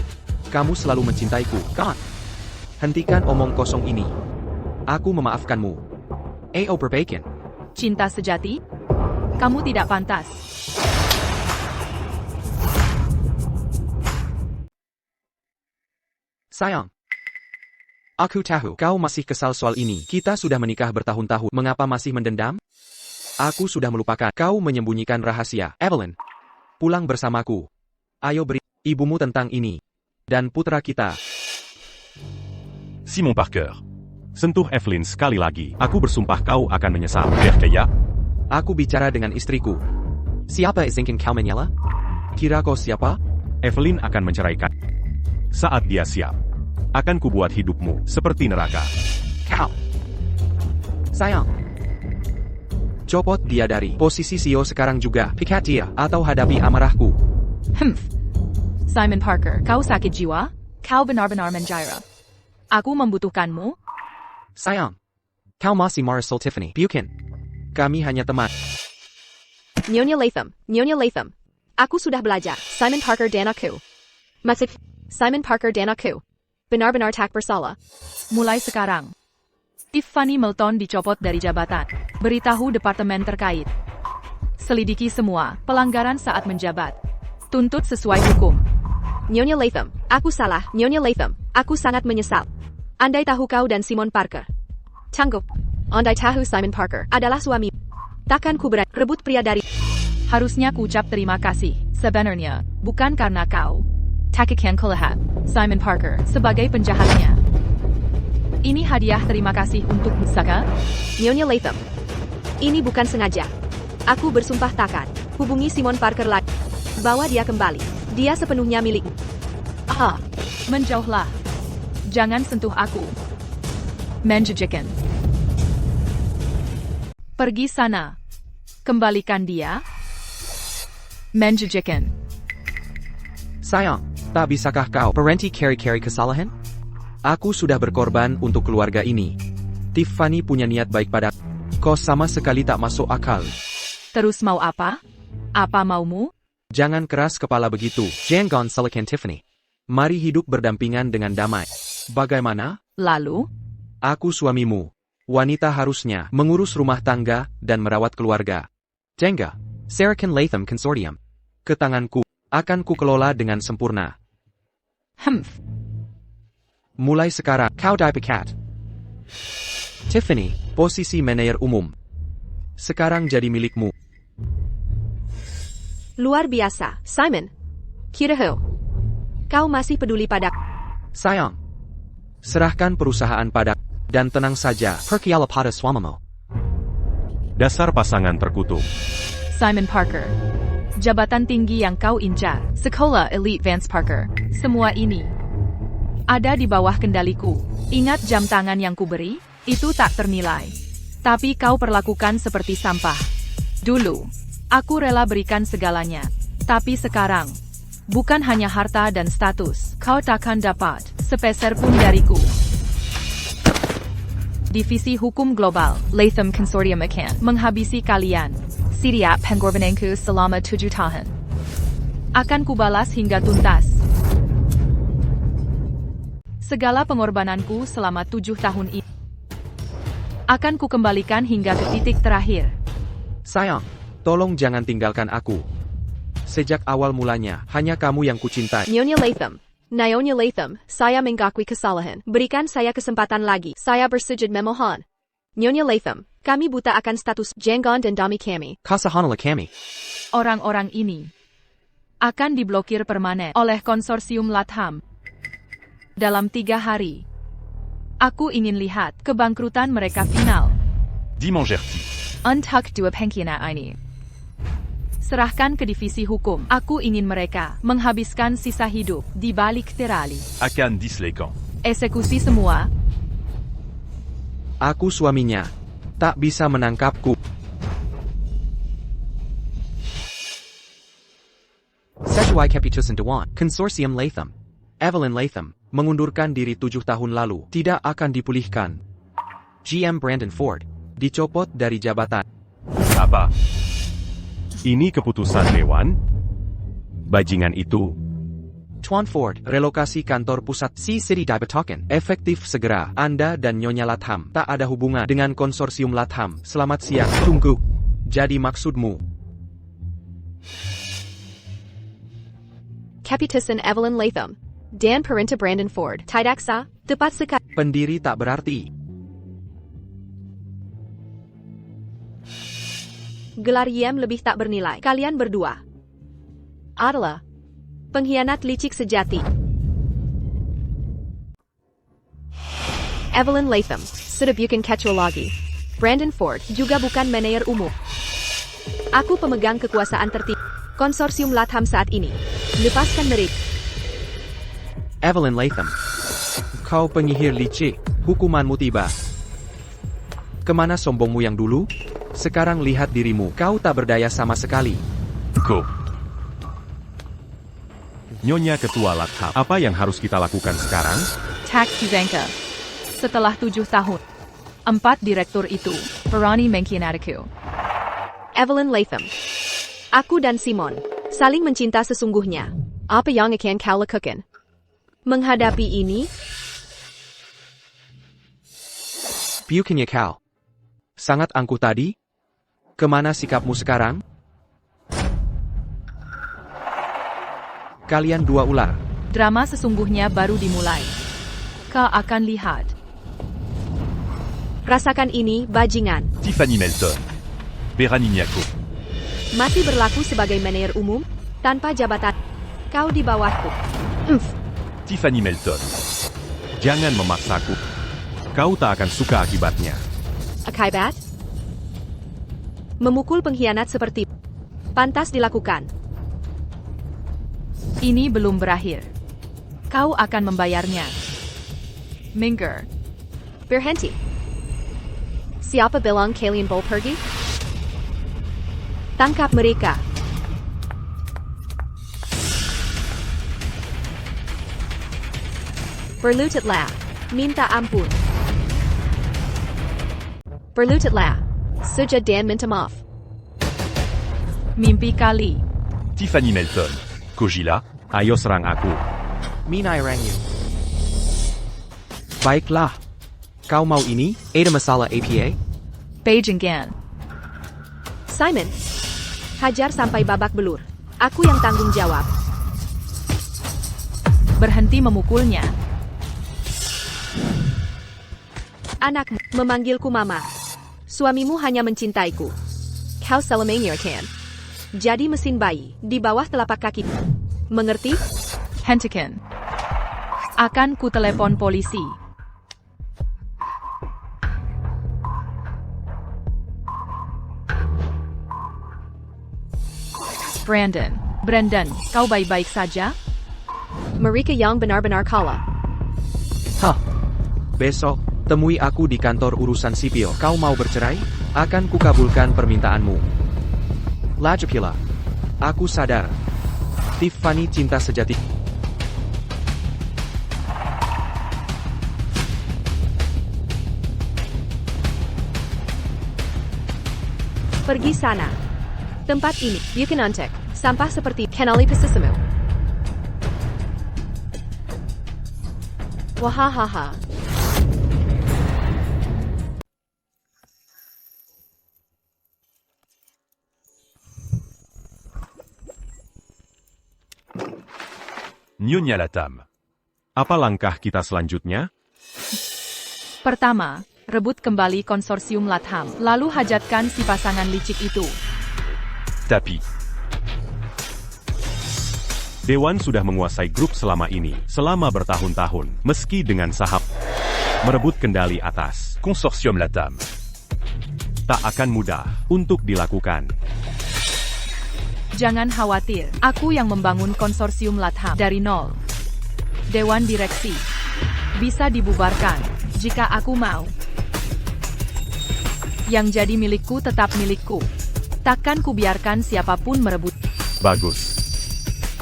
Kamu selalu mencintaiku, kan? Hentikan omong kosong ini. Aku memaafkanmu. A.O. Perbaikin. Cinta sejati? Kamu tidak pantas. Sayang. Aku tahu kau masih kesal soal ini. Kita sudah menikah bertahun-tahun. Mengapa masih mendendam? Aku sudah melupakan. Kau menyembunyikan rahasia. Evelyn, pulang bersamaku. Ayo beri ibumu tentang ini. Dan putra kita. Simon Parker. Sentuh Evelyn sekali lagi. Aku bersumpah kau akan menyesal. Berkaya. Aku bicara dengan istriku. Siapa Zinkin kau menyala? Kira kau siapa? Evelyn akan menceraikan. Saat dia siap, akan kubuat hidupmu seperti neraka. Kau. Sayang. Copot dia dari posisi CEO sekarang juga. Pikat dia atau hadapi amarahku. Simon Parker, kau sakit jiwa? Kau benar-benar menjira. Aku membutuhkanmu. Sayang. Kau masih marah soal Tiffany. Bukan. Kami hanya teman. Nyonya Latham. Aku sudah belajar. Simon Parker dan aku. Masih. Simon Parker dan aku. Benar-benar tak bersalah. Mulai sekarang, Tiffany Milton dicopot dari jabatan. Beritahu departemen terkait. Selidiki semua pelanggaran saat menjabat. Tuntut sesuai hukum. Nyonya Latham, aku salah. Nyonya Latham, aku sangat menyesal. Andai tahu kau dan Simon Parker. Tangguh. Andai tahu Simon Parker adalah suami. Takkan ku berani rebut pria dari. Harusnya ku ucap terima kasih. Sebenarnya, bukan karena kau. Takikan kulihat Simon Parker sebagai penjahatnya. Ini hadiah terima kasih untuk Saka. Nyonya Latham, ini bukan sengaja. Aku bersumpah takkan hubungi Simon Parker lagi. Bawa dia kembali. Dia sepenuhnya milik. Menjauhlah. Jangan sentuh aku. Menjijikan. Pergi sana. Kembalikan dia. Menjijikan. Sayang, tak bisakah kau berhenti carry kesalahan? Aku sudah berkorban untuk keluarga ini. Tiffany punya niat baik pada kau sama sekali tak masuk akal. Terus mau apa? Apa maumu? Jangan keras kepala begitu. Jangan salahkan Tiffany. Mari hidup berdampingan dengan damai. Bagaimana? Lalu? Aku suamimu. Wanita harusnya mengurus rumah tangga dan merawat keluarga. Jenga, Sarahkan Latham Consortium. Ke tanganku, akan ku kelola dengan sempurna. Mulai sekarang, kau dipecat. Tiffany, posisi manajer umum. Sekarang jadi milikmu. Luar biasa, Simon. Kirahu. Kau masih peduli pada. Sayang. Serahkan perusahaan pada dan tenang saja. Pergilah pada suamimu. Dasar pasangan terkutuk. Simon Parker. Jabatan tinggi yang kau incar. Sekolah Elite Vance Parker. Semua ini ada di bawah kendaliku. Ingat jam tangan yang kuberi? Itu tak ternilai. Tapi kau perlakukan seperti sampah. Dulu, aku rela berikan segalanya. Tapi sekarang, bukan hanya harta dan status, kau takkan dapat sepeser pun dariku. Divisi Hukum Global, Latham Consortium akan menghabisi kalian. Siap pengorbananku selama 7 tahun. Akan kubalas hingga tuntas. Segala pengorbananku selama 7 tahun ini akan kukembalikan hingga ke titik terakhir. Sayang, tolong jangan tinggalkan aku. Sejak awal mulanya, hanya kamu yang kucintai. Nyonya Latham. Nyonya Latham, saya mengakui kesalahan. Berikan saya kesempatan lagi. Saya bersujud memohon. Nyonya Latham, kami buta akan status Jangan dan dami kami. Kasahanlah kami. Orang-orang ini akan diblokir permanen oleh konsorsium Latham. Dalam 3 hari, aku ingin lihat kebangkrutan mereka final. Dimangerti. Untuk 2 pengkhianat ini. Serahkan ke divisi hukum. Aku ingin mereka menghabiskan sisa hidup di balik terali. Akan dislekan. Eksekusi semua. Aku suaminya. Tak bisa menangkapku. Sesuai keputusan Dewan Konsorsium Latham, Evelyn Latham mengundurkan diri 7 tahun lalu tidak akan dipulihkan. GM Brandon Ford dicopot dari jabatan. Apa? Ini keputusan Dewan? Bajingan itu. Tuan Ford, relokasi kantor pusat C-City Dibetoken. Efektif segera. Anda dan Nyonya Latham tak ada hubungan dengan konsorsium Latham. Selamat siang. Tunggu. Jadi maksudmu? Kapitasan Evelyn Latham. Dan Perinta Brandon Ford. Tidak sah, tepat sekali. Pendiri tak berarti. Gelar Yem lebih tak bernilai. Kalian berdua adalah pengkhianat licik sejati. Evelyn Latham, sudah bukan ketua lagi. Brandon Ford juga bukan manajer umum. Aku pemegang kekuasaan tertinggi konsorsium Latham saat ini. Lepaskan mereka. Evelyn Latham. Kau penyihir licik. Hukumanmu tiba. Kemana sombongmu yang dulu? Sekarang lihat dirimu. Kau tak berdaya sama sekali. Go. Nyonya Ketua Latham, apa yang harus kita lakukan sekarang? Tak Kizanka. Setelah 7 tahun, 4 direktur itu berani mengkhianatiku. Evelyn Latham. Aku dan Simon saling mencinta sesungguhnya. Apa yang akan kau lakukan menghadapi ini? Bukannya kau sangat angkuh tadi? Kemana sikapmu sekarang? Kalian dua ular. Drama sesungguhnya baru dimulai. Kau akan lihat. Rasakan ini, bajingan. Tiffany Melton. Beranignako. Masih berlaku sebagai manajer umum, tanpa jabatan. Kau di bawahku. Tiffany Melton. Jangan memaksaku. Kau tak akan suka akibatnya. Akibat? Memukul pengkhianat seperti pantas dilakukan. Ini belum berakhir. Kau akan membayarnya. Minggir. Berhenti. Siapa bilang kalian boleh pergi? Tangkap mereka. Berlututlah. Minta ampun. Berlututlah. Sujud dan minta maaf. Mimpi kali. Tiffany Melton. Kojila. Ayo serang aku. Minai Rangyu. Baiklah. Kau mau ini? Ada masalah APA? Beijing Gan. Simon. Hajar sampai babak belur. Aku yang tanggung jawab. Berhenti memukulnya. Anakmu memanggilku mama. Suamimu hanya mencintaiku. Kau selamanya kan? Jadi mesin bayi di bawah telapak kaki. Mengerti? Hentikan. Akan ku telepon polisi. Brandon, kau baik-baik saja? Mereka yang benar-benar kalah. Hah. Besok, temui aku di kantor urusan sipil. Kau mau bercerai? Akan kukabulkan permintaanmu. Lajapila. Aku sadar. Tiffany cinta sejati. Pergi sana. Tempat ini, bukan antek. Sampah seperti kanali pesisemu. Wahahaha. Nyonya Latham. Apa langkah kita selanjutnya? Pertama, rebut kembali konsorsium Latham, lalu hajatkan si pasangan licik itu. Tapi. Dewan sudah menguasai grup selama ini, selama bertahun-tahun, meski dengan sahab merebut kendali atas Konsorsium Latham. tak akan mudah untuk dilakukan. Jangan khawatir, aku yang membangun konsorsium Latham dari nol. Dewan direksi bisa dibubarkan jika aku mau. Yang jadi milikku tetap milikku. Takkan kubiarkan siapapun merebut. Bagus.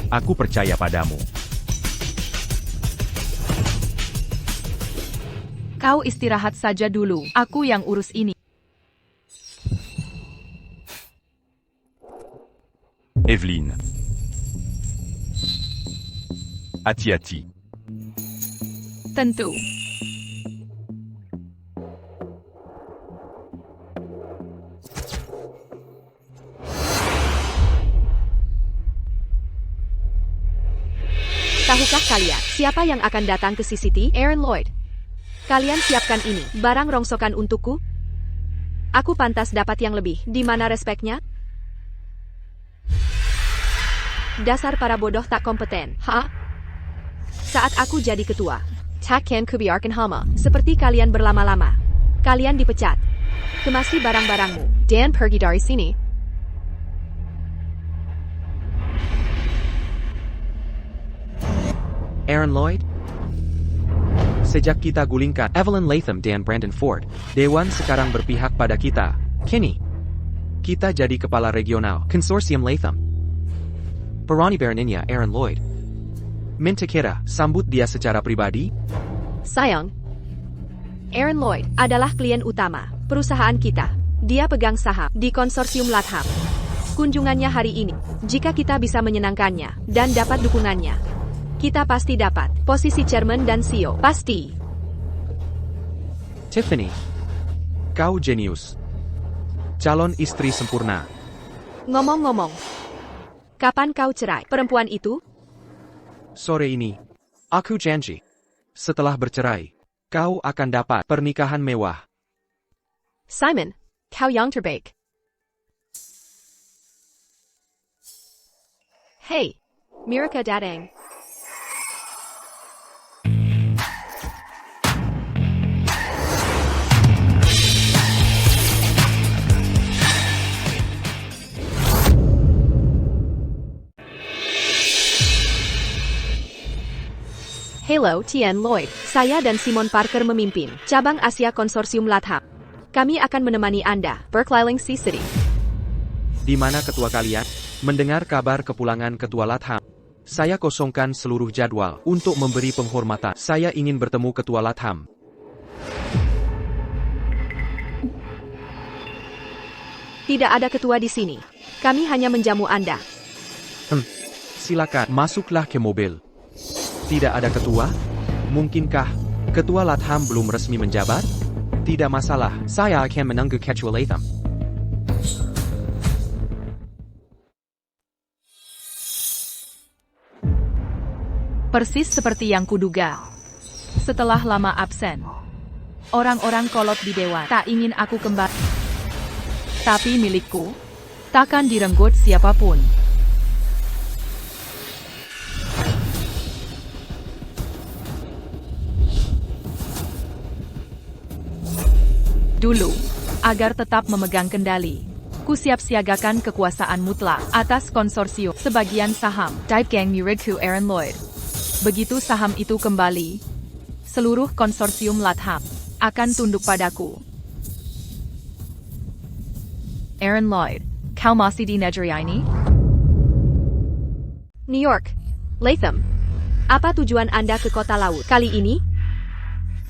Aku percaya padamu. Kau istirahat saja dulu, aku yang urus ini. Evelyn. Hati-hati. Tentu. Tahukah kalian, siapa yang akan datang ke CCT? Aaron Lloyd. Kalian siapkan ini, barang rongsokan untukku? Aku pantas dapat yang lebih, di mana respeknya? Dasar para bodoh tak kompeten, ha? Saat aku jadi ketua, takkan kubiarkan hama, seperti kalian berlama-lama. Kalian dipecat. Kemasi barang-barangmu, dan pergi dari sini. Aaron Lloyd? Sejak kita gulingkan Evelyn Latham dan Brandon Ford, Dewan sekarang berpihak pada kita. Kini, kita jadi kepala regional Konsorsium Latham. Perani Berninya Aaron Lloyd. Minta kira, sambut dia secara pribadi? Sayang, Aaron Lloyd adalah klien utama perusahaan kita. Dia pegang saham di konsorsium Latham. Kunjungannya hari ini, jika kita bisa menyenangkannya dan dapat dukungannya, kita pasti dapat posisi chairman dan CEO. Pasti. Tiffany, kau jenius. Calon istri sempurna. Ngomong-ngomong, kapan kau cerai perempuan itu? Sore ini, aku janji. Setelah bercerai, kau akan dapat pernikahan mewah. Simon, kau yang terbaik. Hey, Mirka datang. Hello, Tien Lloyd. Saya dan Simon Parker memimpin cabang Asia Konsorsium Latham. Kami akan menemani Anda berkeliling City. Di mana ketua kalian? Mendengar kabar kepulangan ketua Latham, saya kosongkan seluruh jadwal untuk memberi penghormatan. Saya ingin bertemu ketua Latham. Tidak ada ketua di sini. Kami hanya menjamu Anda. Silakan, masuklah ke mobil. Tidak ada ketua? Mungkinkah ketua Latham belum resmi menjabat? Tidak masalah, saya akan menunggu ketua Latham. Persis seperti yang kuduga. Setelah lama absen, orang-orang kolot di Dewan tak ingin aku kembali. Tapi milikku takkan direnggut siapapun. Dulu, agar tetap memegang kendali, ku siap-siagakan kekuasaan mutlak atas konsorsium sebagian saham Dipegang Muridku Aaron Lloyd. Begitu saham itu kembali, seluruh konsorsium Latham akan tunduk padaku. Aaron Lloyd, kau masih di negeri ini? New York. Latham, apa tujuan Anda ke kota laut kali ini?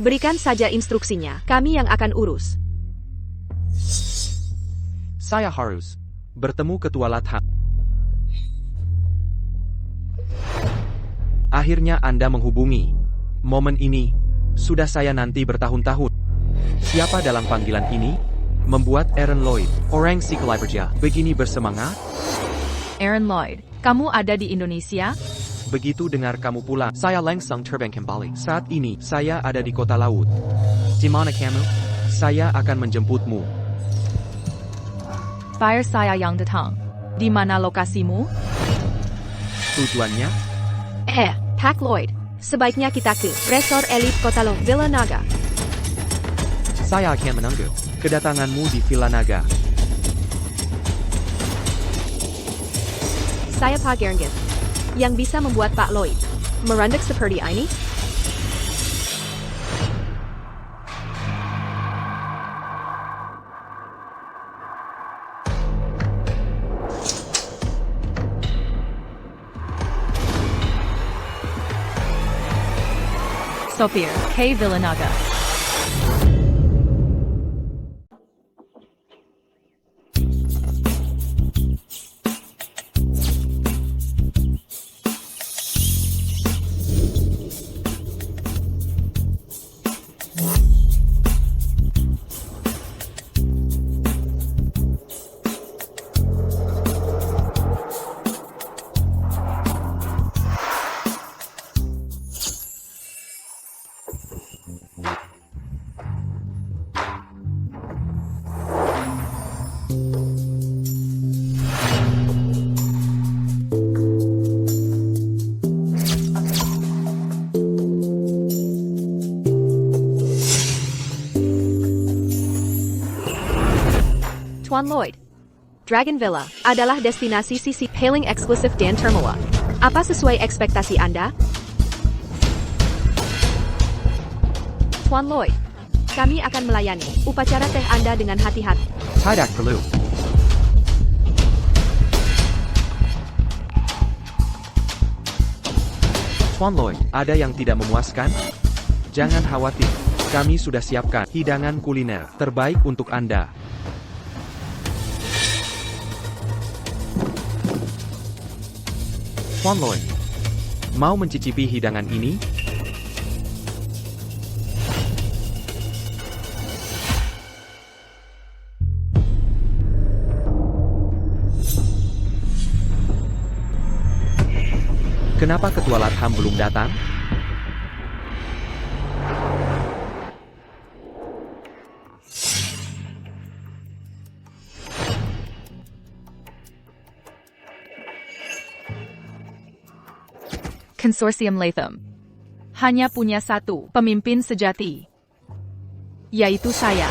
Berikan saja instruksinya, kami yang akan urus. Saya harus bertemu ketua Latham. Akhirnya Anda menghubungi. Momen ini sudah saya nanti bertahun-tahun. Siapa dalam panggilan ini? Membuat Aaron Lloyd, orang si Kaliberja, begini bersemangat? Aaron Lloyd, kamu ada di Indonesia? Begitu dengar kamu pulang, saya langsung terbang kembali. Saat ini, saya ada di kota laut. Di mana kamu? Saya akan menjemputmu. Fire saya yang datang. Di mana lokasimu? Tujuannya? Pak Lloyd, sebaiknya kita ke resort elit kota Long Villa Naga. Saya akan menunggu kedatanganmu di Villa Naga. Saya Pak Gerngen, yang bisa membuat Pak Lloyd merendek seperti ini. Sopir, K. Villanaga. Dragon Villa adalah destinasi sisi hailing eksklusif Dan Termoa. Apa sesuai ekspektasi Anda? Tuan Lloyd, kami akan melayani upacara teh Anda dengan hati-hati. Tidak perlu. Tuan Lloyd, ada yang tidak memuaskan? Jangan khawatir, kami sudah siapkan hidangan kuliner terbaik untuk Anda. Tuan Lloyd, mau mencicipi hidangan ini? Kenapa Ketua Latham belum datang? Konsorsium Latham hanya punya satu pemimpin sejati, yaitu saya.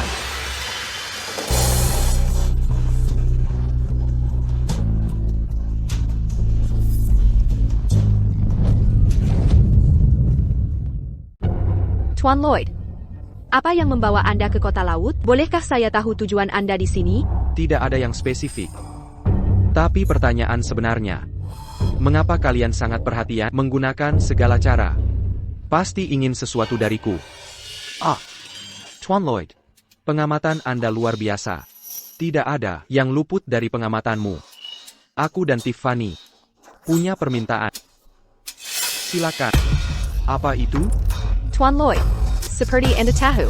Tuan Lloyd, apa yang membawa Anda ke kota laut? Bolehkah saya tahu tujuan Anda di sini? Tidak ada yang spesifik. Tapi pertanyaan sebenarnya, mengapa kalian sangat perhatian menggunakan segala cara? Pasti ingin sesuatu dariku. Tuan Lloyd, pengamatan Anda luar biasa. Tidak ada yang luput dari pengamatanmu. Aku dan Tiffany punya permintaan. Silakan. Apa itu? Tuan Lloyd, seperti Anda tahu,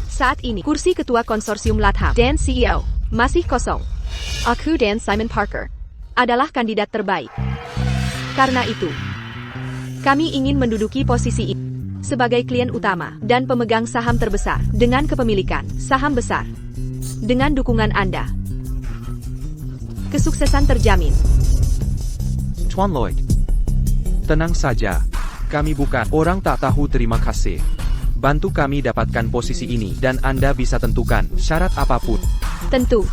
saat ini kursi ketua konsorsium Latham dan CEO masih kosong. Aku dan Simon Parker adalah kandidat terbaik. Karena itu, kami ingin menduduki posisi ini sebagai klien utama dan pemegang saham terbesar dengan kepemilikan saham besar. Dengan dukungan Anda, kesuksesan terjamin. Tuan Lloyd, tenang saja. Kami bukan orang tak tahu terima kasih. Bantu kami dapatkan posisi ini dan Anda bisa tentukan syarat apapun. Tentu,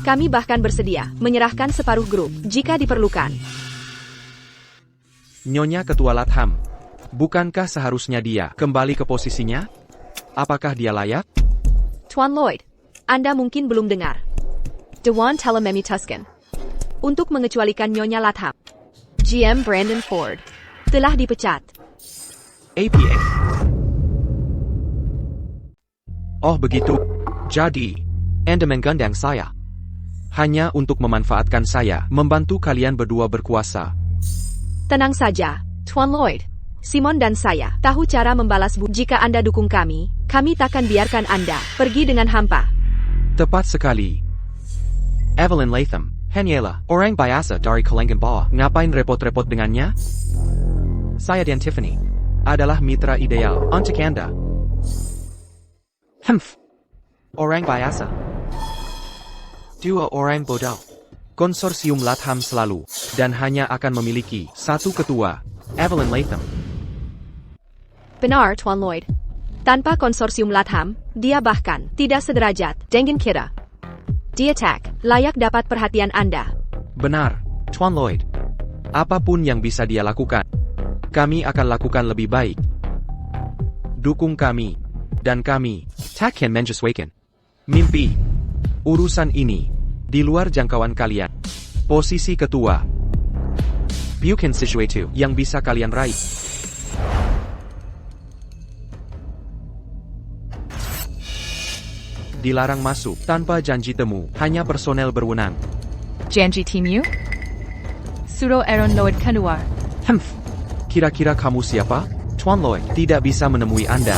kami bahkan bersedia menyerahkan separuh grup jika diperlukan. Nyonya Ketua Latham, bukankah seharusnya dia kembali ke posisinya? Apakah dia layak? Tuan Lloyd, Anda mungkin belum dengar. Dewan Telememi Tuscan. Untuk mengecualikan Nyonya Latham, GM Brandon Ford telah dipecat. APA. Oh begitu. Jadi, Anda menggandeng saya hanya untuk memanfaatkan saya, membantu kalian berdua berkuasa. Tenang saja, Tuan Lloyd. Simon dan saya tahu cara membalas budi. Jika Anda dukung kami takkan biarkan Anda pergi dengan hampa. Tepat sekali. Evelyn Latham, hanyalah orang biasa dari kalangan bawah. Ngapain repot-repot dengannya? Saya dan Tiffany adalah mitra ideal untuk Anda. Orang biasa. Dua orang bodoh. Konsorsium Latham selalu dan hanya akan memiliki satu ketua, Evelyn Latham. Benar, Tuan Lloyd. Tanpa konsorsium Latham, dia bahkan tidak sederajat dengan kita. Dia tak layak dapat perhatian Anda. Benar, Tuan Lloyd. Apapun yang bisa dia lakukan, kami akan lakukan lebih baik. Dukung kami, dan kami takkan menyesuaikan mimpi. Urusan ini di luar jangkauan kalian. Posisi ketua bukan sesuatu yang bisa kalian raih. Dilarang masuk tanpa janji temu, hanya personel berwenang. Janji timmu? Suruh Aaron Lloyd keluar. Kira-kira kamu siapa? Tuan Lloyd tidak bisa menemui Anda.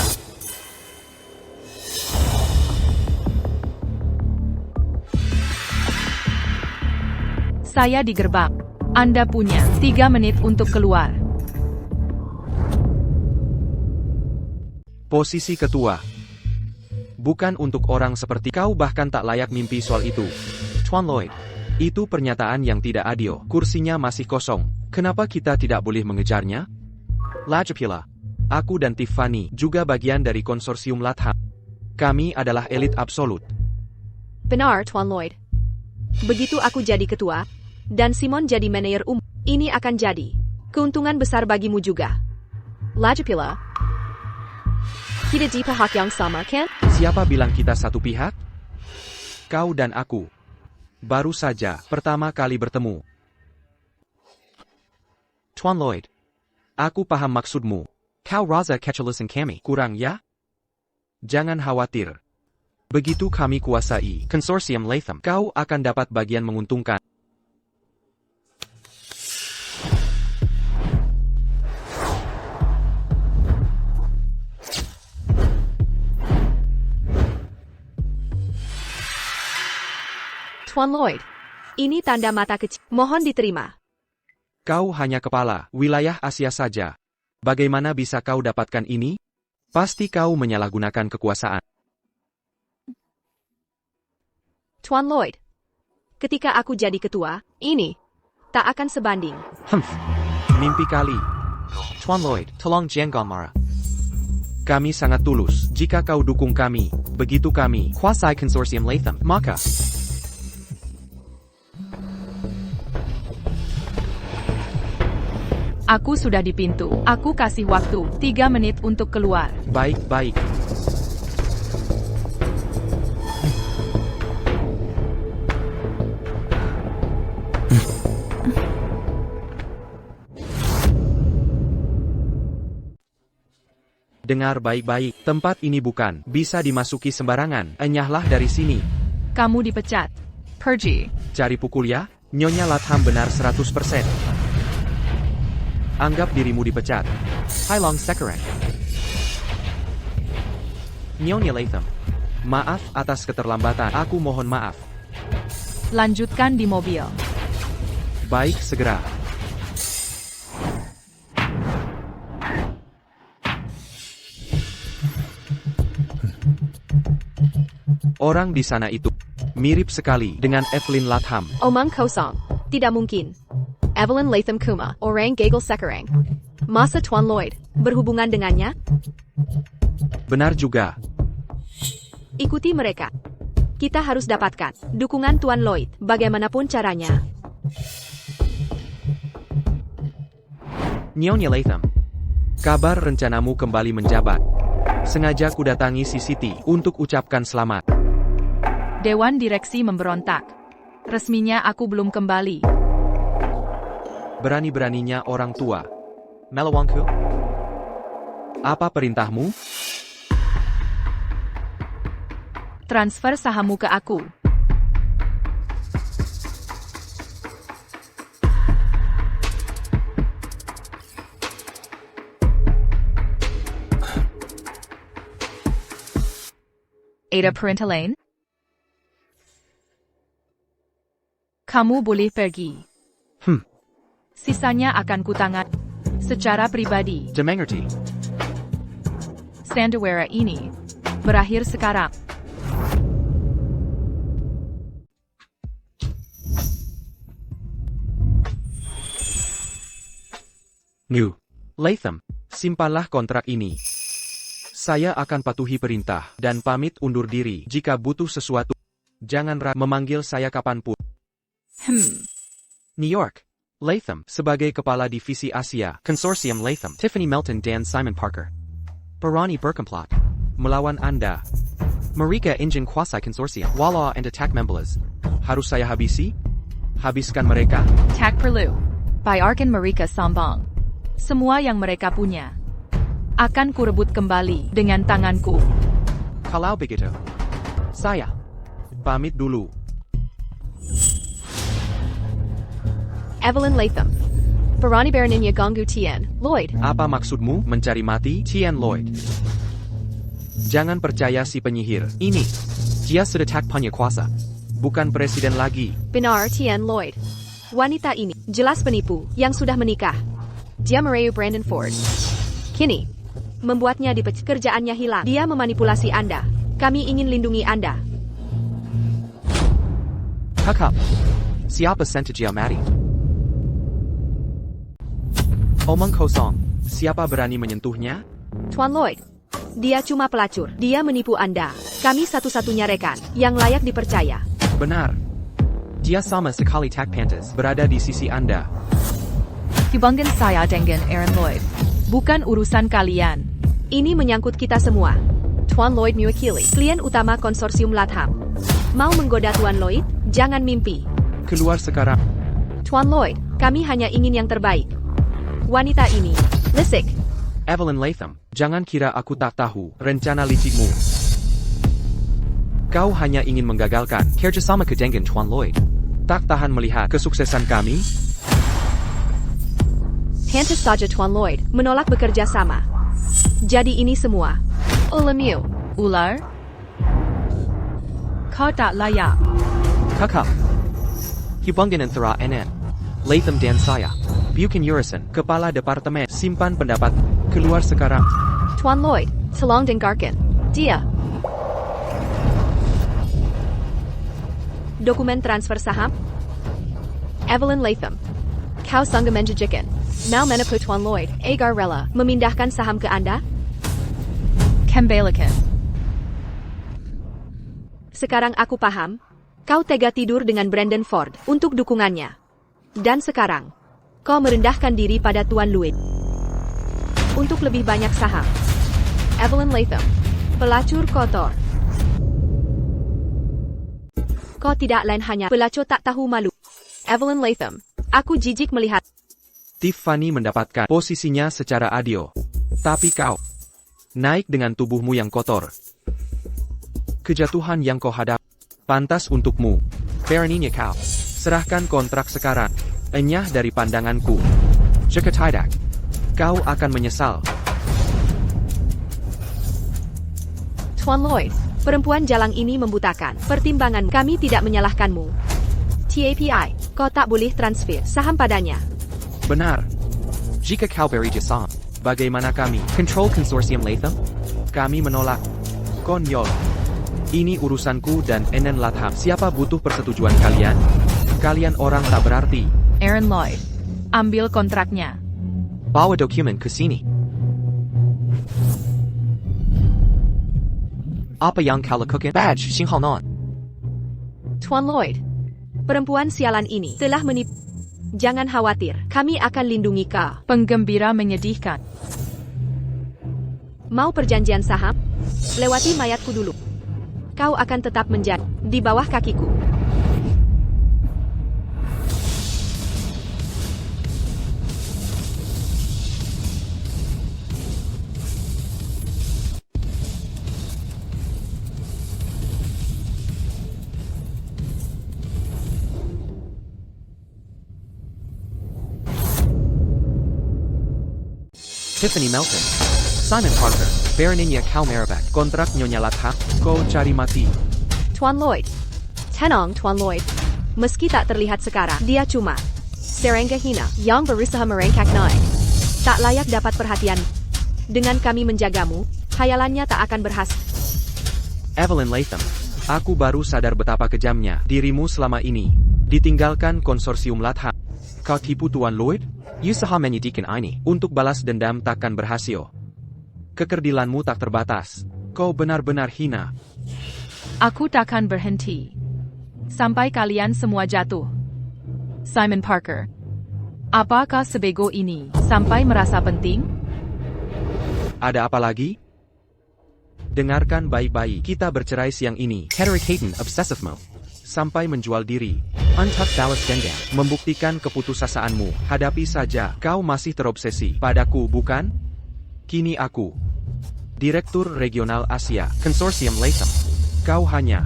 Saya di gerbang. Anda punya 3 menit untuk keluar. Posisi ketua bukan untuk orang seperti kau, bahkan tak layak mimpi soal itu. Tuan Lloyd, itu pernyataan yang tidak adil. Kursinya masih kosong. Kenapa kita tidak boleh mengejarnya? Lagipula, aku dan Tiffany juga bagian dari konsorsium Latham. Kami adalah elit absolut. Benar, Tuan Lloyd. Begitu aku jadi ketua, dan Simon jadi manajer ini akan jadi keuntungan besar bagimu juga. Lagi pula, kita di pihak yang sama, kan? Siapa bilang kita satu pihak? Kau dan aku. Baru saja pertama kali bertemu. Tuan Lloyd. Aku paham maksudmu. Kau rasa kecelasan kami kurang ya? Jangan khawatir. Begitu kami kuasai konsorsium Latham, kau akan dapat bagian menguntungkan. Tuan Lloyd, ini tanda mata kecil. Mohon diterima. Kau hanya kepala wilayah Asia saja. Bagaimana bisa kau dapatkan ini? Pasti kau menyalahgunakan kekuasaan. Tuan Lloyd, ketika aku jadi ketua, ini tak akan sebanding. Mimpi kali. Tuan Lloyd, tolong jangan marah. Kami sangat tulus. Jika kau dukung kami, begitu kami kuasai konsorsium Latham, maka Aku sudah di pintu. Aku kasih waktu 3 menit untuk keluar. baik-baik. Dengar baik-baik, tempat ini bukan bisa dimasuki sembarangan. Enyahlah dari sini. Kamu dipecat. Pergi. Cari pukul ya, Nyonya Latham benar 100%. Anggap dirimu dipecat. Hai Long Sekereng. Nyonya Latham. Maaf atas keterlambatan, aku mohon maaf. Lanjutkan di mobil. Baik, segera. Orang di sana itu mirip sekali dengan Evelyn Latham. Omong kosong. Tidak mungkin. Evelyn Latham Kuma, orang Gagel Sekerang. Masa Tuan Lloyd berhubungan dengannya? Benar juga. Ikuti mereka. Kita harus dapatkan dukungan Tuan Lloyd bagaimanapun caranya. Nyonya Latham. Kabar rencanamu kembali menjabat. Sengaja kudatangi CCT untuk ucapkan selamat. Dewan Direksi memberontak. Resminya aku belum kembali. Berani-beraninya orang tua. Melawangku? Apa perintahmu? Transfer sahammu ke aku. Ada perintah lain? Kamu boleh pergi. Sisanya akan kutangan secara pribadi. Dimengerti. Sandiwara ini berakhir sekarang. New. Latham, simpanlah kontrak ini. Saya akan patuhi perintah dan pamit undur diri jika butuh sesuatu. Jangan memanggil saya kapanpun. New York. Latham, sebagai Kepala Divisi Asia, Konsorsium Latham, Tiffany Melton dan Simon Parker. Berani berkomplot melawan Anda. Mereka ingin kuasai konsorsium. Wala and attack members. Harus saya habisi? Habiskan mereka. Tak perlu. Biarkan mereka sombong. Semua yang mereka punya akan kurebut kembali dengan tanganku. Kalau begitu, saya pamit dulu. Evelyn Latham. Berani beraninya ganggu Tian Lloyd. Apa maksudmu mencari mati Tian Lloyd? Jangan percaya si penyihir ini. Dia sudah tak punya kuasa. Bukan presiden lagi. Benar Tian Lloyd. Wanita ini jelas penipu yang sudah menikah. Dia merayu Brandon Ford. Kini, membuatnya dipecat, kerjaannya hilang. Dia memanipulasi Anda. Kami ingin lindungi Anda. Kakak, siapa sentuh dia mati? Omong kosong. Siapa berani menyentuhnya? Tuan Lloyd. Dia cuma pelacur. Dia menipu Anda. Kami satu-satunya rekan yang layak dipercaya. Benar. Dia sama sekali tak pantas berada di sisi Anda. Hubungan saya dengan Aaron Lloyd. Bukan urusan kalian. Ini menyangkut kita semua. Tuan Lloyd mewakili klien utama konsorsium Latham. Mau menggoda Tuan Lloyd? Jangan mimpi. Keluar sekarang. Tuan Lloyd, kami hanya ingin yang terbaik. Wanita ini, Lisik. Evelyn Latham, jangan kira aku tak tahu rencana licikmu. Kau hanya ingin menggagalkan kerjasama dengan Tuan Lloyd. Tak tahan melihat kesuksesan kami? Pantas saja Tuan Lloyd menolak bekerja sama. Jadi ini semua ulammu. Ular? Kau tak layak. Kakak. Hubungan antara NN Latham dan saya. Bukan urusan Kepala Departemen Simpan Pendapat. Keluar sekarang. Tuan Lloyd, tolong dengarkan. Dia. Dokumen transfer saham? Evelyn Latham. Kau sanggup menjanjikan mau menipu Tuan Lloyd agar rela memindahkan saham ke Anda? Kembalikan. Sekarang aku paham. Kau tega tidur dengan Brandon Ford untuk dukungannya. Dan sekarang, kau merendahkan diri pada Tuan Lloyd untuk lebih banyak saham. Evelyn Latham, pelacur kotor. Kau tidak lain hanya pelacur tak tahu malu. Evelyn Latham, aku jijik melihat. Tiffany mendapatkan posisinya secara adil. Tapi kau naik dengan tubuhmu yang kotor. Kejatuhan yang kau hadap pantas untukmu. Beraninya kau serahkan kontrak sekarang. Enyah dari pandanganku. Jika tidak, kau akan menyesal. Tuan Lloyd, perempuan jalang ini membutakan pertimbangan. Kami tidak menyalahkanmu. TAPI, kau tak boleh transfer saham padanya. Benar. Jika kau beri saham, bagaimana kami? Control Konsorsium Latham? Kami menolak. Konyol. Ini urusanku dan NN Latham. Siapa butuh persetujuan kalian? Kalian orang tak berarti. Aaron Lloyd. Ambil kontraknya. Bawa dokumen ke sini. Apa yang kau lakukan? Badge, Xinghao Non. Tuan Lloyd, perempuan sialan ini telah menipu. Jangan khawatir, kami akan lindungi kau. Penggembira menyedihkan. Mau perjanjian saham? Lewati mayatku dulu. Kau akan tetap menjadi di bawah kakiku. Tiffany Melton. Simon Parker. Beraninya kau merobek kontrak Nyonya Latham. Kau cari mati. Tuan Lloyd. Tenang Tuan Lloyd. Meski tak terlihat sekarang, dia cuma serangga hina yang berusaha merengkak naik. Tak layak dapat perhatian. Dengan kami menjagamu, khayalannya tak akan berhasil. Evelyn Latham. Aku baru sadar betapa kejamnya dirimu selama ini. Ditinggalkan konsorsium Latham. Kau tipu Tuan Lloyd? Usaha menyedihkan ini untuk balas dendam takkan berhasil. Kekerdilanmu tak terbatas. Kau benar-benar hina. Aku takkan berhenti sampai kalian semua jatuh. Simon Parker. Apakah sebego ini sampai merasa penting? Ada apa lagi? Dengarkan baik-baik. Kita bercerai siang ini. Keterikatan obsesifmu sampai menjual diri. Untuk balas dendam, membuktikan keputusasaanmu. Hadapi saja. Kau masih terobsesi padaku, bukan? Kini aku Direktur Regional Asia, Konsorsium Latham. Kau hanya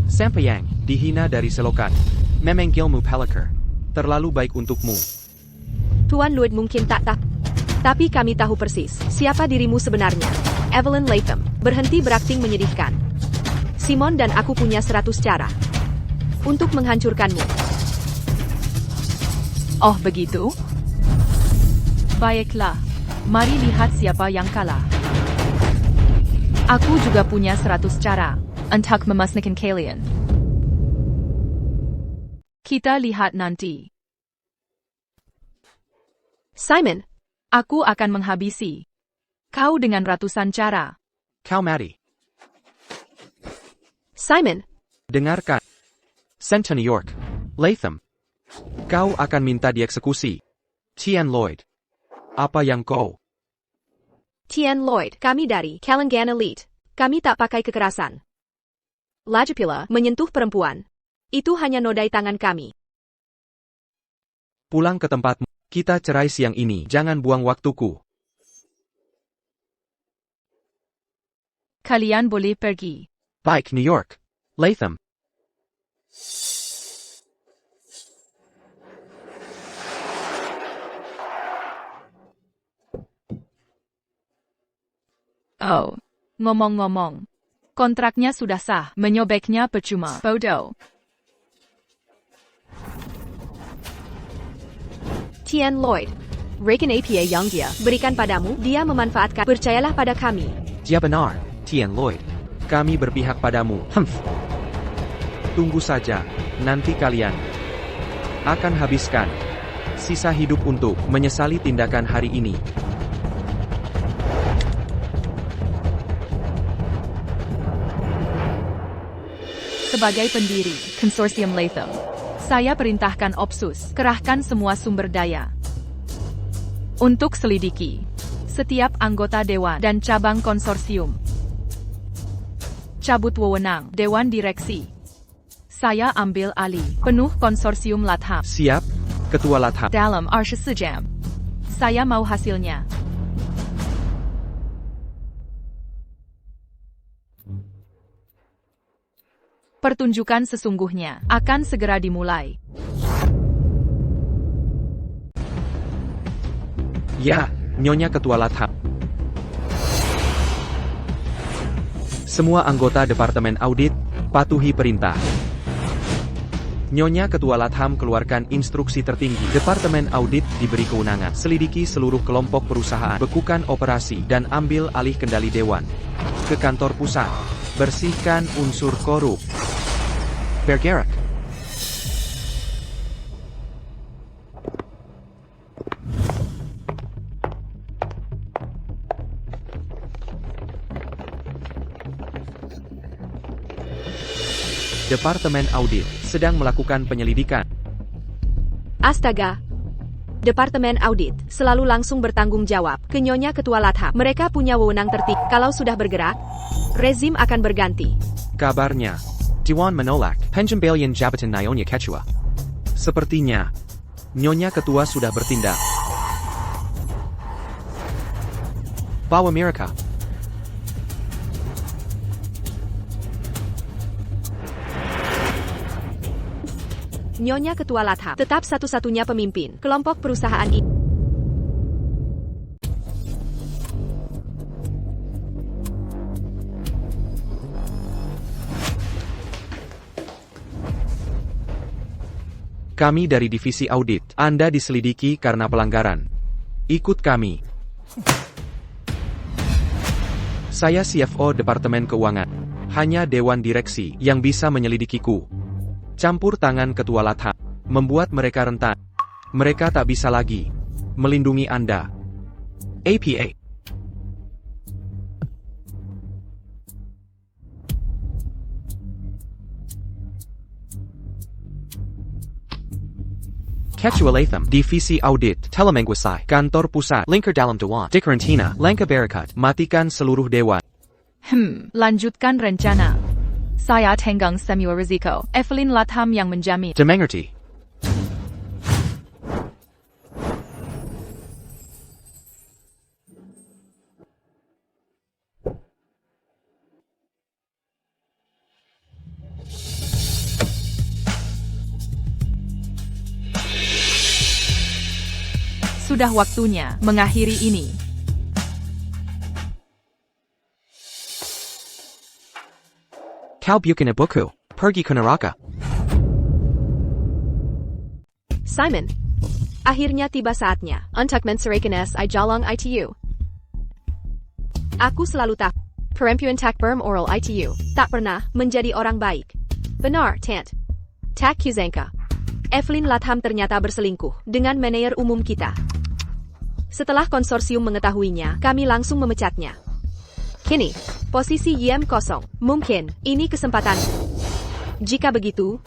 sampai yang dihina dari selokan. Memanggilmu pelakor. Terlalu baik untukmu. Tuan Lloyd mungkin tak tahu. Tapi kami tahu persis siapa dirimu sebenarnya. Evelyn Latham, berhenti berakting menyedihkan. Simon dan aku punya 100 cara untuk menghancurkanmu. Oh begitu? Baiklah, mari lihat siapa yang kalah. Aku juga punya 100 cara untuk memusnahkan kalian. Kita lihat nanti. Simon, aku akan menghabisi kau dengan ratusan cara. Kau mati. Simon, Dengarkan. Sent to New York. Latham. Kau akan minta dieksekusi. Tian Lloyd. Apa yang kau? Tian Lloyd, kami dari Kalangan Elite. Kami tak pakai kekerasan. Lagipula, menyentuh perempuan. Itu hanya nodai tangan kami. Pulang ke tempatmu. Kita cerai siang ini. Jangan buang waktuku. Kalian boleh pergi. Baik, New York. Latham. Oh. Ngomong-ngomong. Kontraknya sudah sah. Menyobeknya percuma. Bodoh. Tian Lloyd. Rekan APA yang dia berikan padamu, dia memanfaatkan. Percayalah pada kami. Dia benar, Tian Lloyd. Kami berpihak padamu. Tunggu saja. Nanti kalian akan habiskan sisa hidup untuk menyesali tindakan hari ini. Sebagai pendiri konsorsium Latham, saya perintahkan Opsus kerahkan semua sumber daya untuk selidiki setiap anggota dewan dan cabang konsorsium. Cabut wewenang Dewan Direksi. Saya ambil alih penuh konsorsium Latham. Siap, Ketua Latham. Dalam 24 jam. Saya mau hasilnya. Pertunjukan sesungguhnya akan segera dimulai. Ya, Nyonya Ketua Latham. Semua anggota Departemen Audit, patuhi perintah. Nyonya Ketua Latham keluarkan instruksi tertinggi. Departemen Audit diberi kewenangan selidiki seluruh kelompok perusahaan, bekukan operasi, dan ambil alih kendali Dewan. Ke kantor pusat. Bersihkan unsur korup. Bergerak. Departemen Audit sedang melakukan penyelidikan. Astaga. Departemen Audit selalu langsung bertanggung jawab ke Nyonya Ketua Latham. Mereka punya wewenang tertib. Kalau sudah bergerak, rezim akan berganti. Kabarnya, Dewan menolak penjambalian jabatan Nyonya Ketua. Sepertinya, Nyonya Ketua sudah bertindak. Bawa mereka. Nyonya Ketua Latham tetap satu-satunya pemimpin kelompok perusahaan ini. Kami dari Divisi Audit. Anda diselidiki karena pelanggaran. Ikut kami. Saya CFO Departemen Keuangan. Hanya Dewan Direksi yang bisa menyelidikiku. Campur tangan Ketua Latham membuat mereka rentan. Mereka tak bisa lagi melindungi Anda. APA. Ketua Latham, Divisi Audit, Telemengguisai, Kantor Pusat, Linker Dalam Dewan, di Karantina, Langkah Barakat, matikan seluruh dewan. Lanjutkan rencana. Saya tenggang semua risiko. Evelyn Latham yang menjamin. Dimengerti. Sudah waktunya mengakhiri ini. Kau bukan buku, pergi ke neraka. Simon. Akhirnya tiba saatnya untuk menceraikan SI Jalang ITU. Aku selalu tahu. Perempuan tak bermoral ITU tak pernah menjadi orang baik. Benar, Tant. Tak Kuzanka. Evelyn Latham ternyata berselingkuh dengan manajer umum kita. Setelah konsorsium mengetahuinya, kami langsung memecatnya. Kini, posisi YM kosong. Mungkin, ini kesempatan. Jika begitu,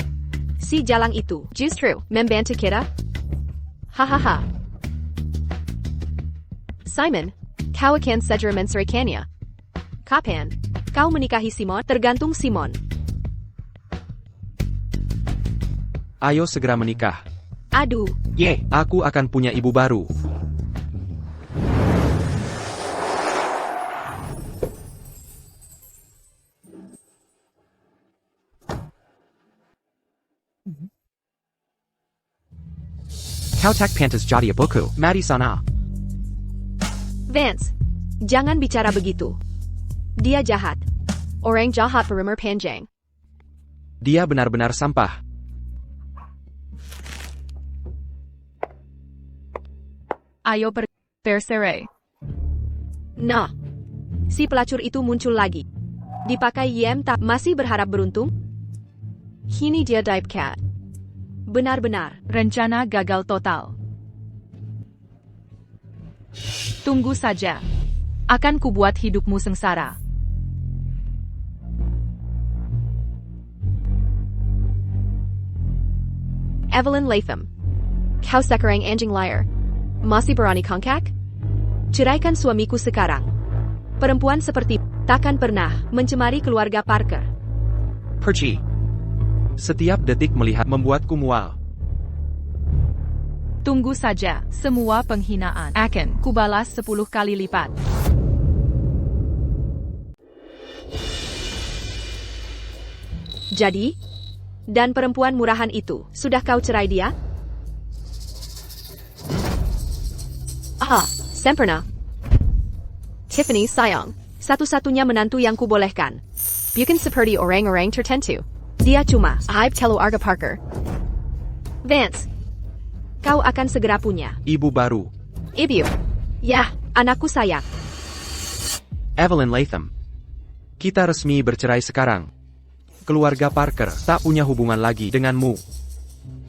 Si jalang itu, justru, membantu kita? Hahaha. Simon, kau akan segera menceraikannya. Kapan? Kau menikahi Simon? Tergantung Simon. Ayo segera menikah. Aduh, Aku akan punya ibu baru. Kau tak pantas jadi ibuku. Mari sana. Vance, jangan bicara begitu. Dia jahat. Orang jahat berumur panjang. Dia benar-benar sampah. Ayo bercerai. Nah, si pelacur itu muncul lagi. Dipakai Yem tak masih berharap beruntung? Kini dia dive cat. Benar-benar. Rencana gagal total. Tunggu saja. Akan kubuat hidupmu sengsara. Evelyn Latham. Kau sekarang anjing liar. Masih berani kongkak? Ceraikan suamiku sekarang. Perempuan seperti takkan pernah mencemari keluarga Parker. Perci. Setiap detik melihat membuatku mual. Tunggu saja. Semua penghinaan akan kubalas 10 kali lipat. Jadi? Dan perempuan murahan itu, sudah kau cerai dia? Sempurna. Tiffany, sayang. Satu-satunya menantu yang kubolehkan. Bukan seperti orang-orang tertentu. Dia cuma aib keluarga Parker. Vance, kau akan segera punya Ibu baru. ibu. Yah, anakku sayang. Evelyn Latham. Kita resmi bercerai sekarang. Keluarga Parker tak punya hubungan lagi denganmu.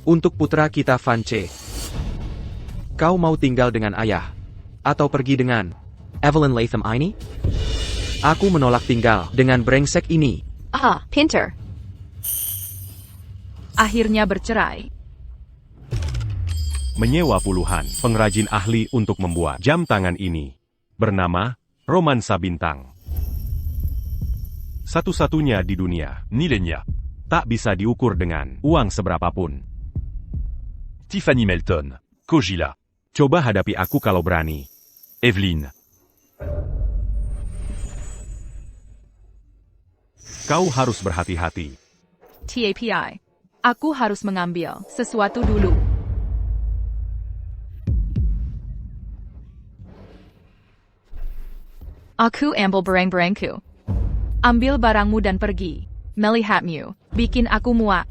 Untuk putra kita Vance. Kau mau tinggal dengan ayah? Atau pergi dengan Evelyn Latham ini? Aku menolak tinggal dengan brengsek ini. Pinter. Akhirnya bercerai. Menyewa puluhan pengrajin ahli untuk membuat jam tangan ini. Bernama Romansa Bintang. Satu-satunya di dunia. Nilainya. Tak bisa diukur dengan uang seberapapun. Tiffany Melton. Kojila. Coba hadapi aku kalau berani. Evelyn. Kau harus berhati-hati. TAPI. Aku harus mengambil sesuatu dulu. Aku ambil barang-barangku. Ambil barangmu dan pergi. Melihatmu bikin aku muak.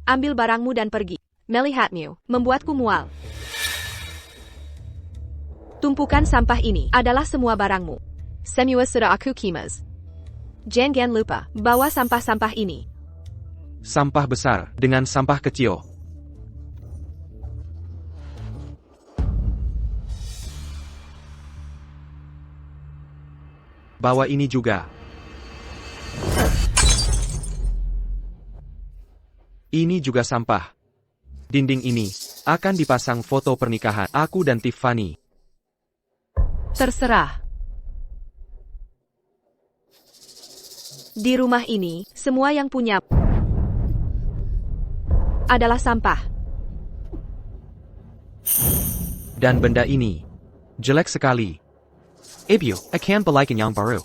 Ambil barangmu dan pergi. Melihatmu membuatku mual. Tumpukan sampah ini adalah semua barangmu. Semua sudah aku kimas. Jangan lupa bawa sampah-sampah ini. Sampah besar dengan sampah kecil. Bawa ini juga. Ini juga sampah. Dinding ini akan dipasang foto pernikahan aku dan Tiffany. Terserah. Di rumah ini, semua yang punya adalah sampah. Dan benda ini jelek sekali. Ibu akan belikan yang baru.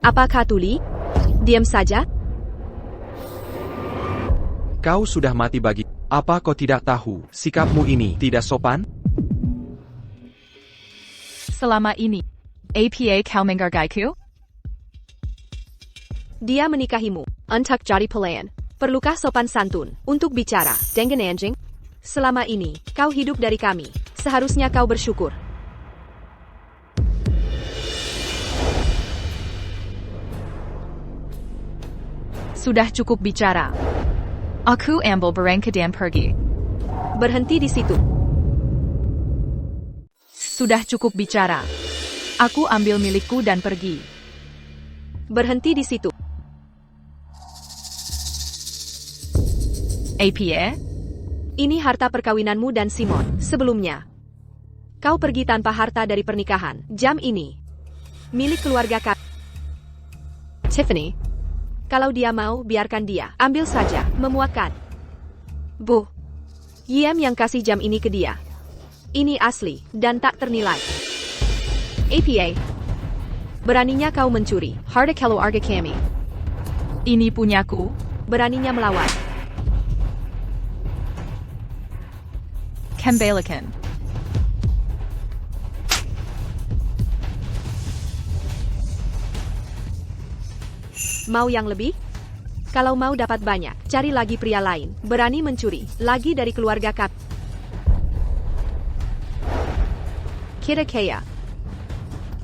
Apakah tuli? Diam saja. Kau sudah mati bagi. Apa kau tidak tahu sikapmu ini tidak sopan? Selama ini, APA kau menghargaiku? Dia menikahimu. Untuk jadi pelayan. Perlukah sopan santun untuk bicara dengan anjing? Selama ini, kau hidup dari kami. Seharusnya kau bersyukur. Sudah cukup bicara. Aku ambil barangku dan pergi. Berhenti di situ. Sudah cukup bicara. Aku ambil milikku dan pergi. Berhenti di situ. APA? Ini harta perkawinanmu dan Simon, sebelumnya. Kau pergi tanpa harta dari pernikahan, jam ini. Milik keluarga kami. Tiffany. Kalau dia mau, biarkan dia. Ambil saja, memuakkan. Bu. Yiem yang kasih jam ini ke dia. Ini asli, dan tak ternilai. APA. Beraninya kau mencuri harta keluarga kami. Ini punyaku. Beraninya melawan. Kembalikan. Mau yang lebih? Kalau mau dapat banyak, cari lagi pria lain. Berani mencuri, lagi dari keluarga kap. Kita kaya.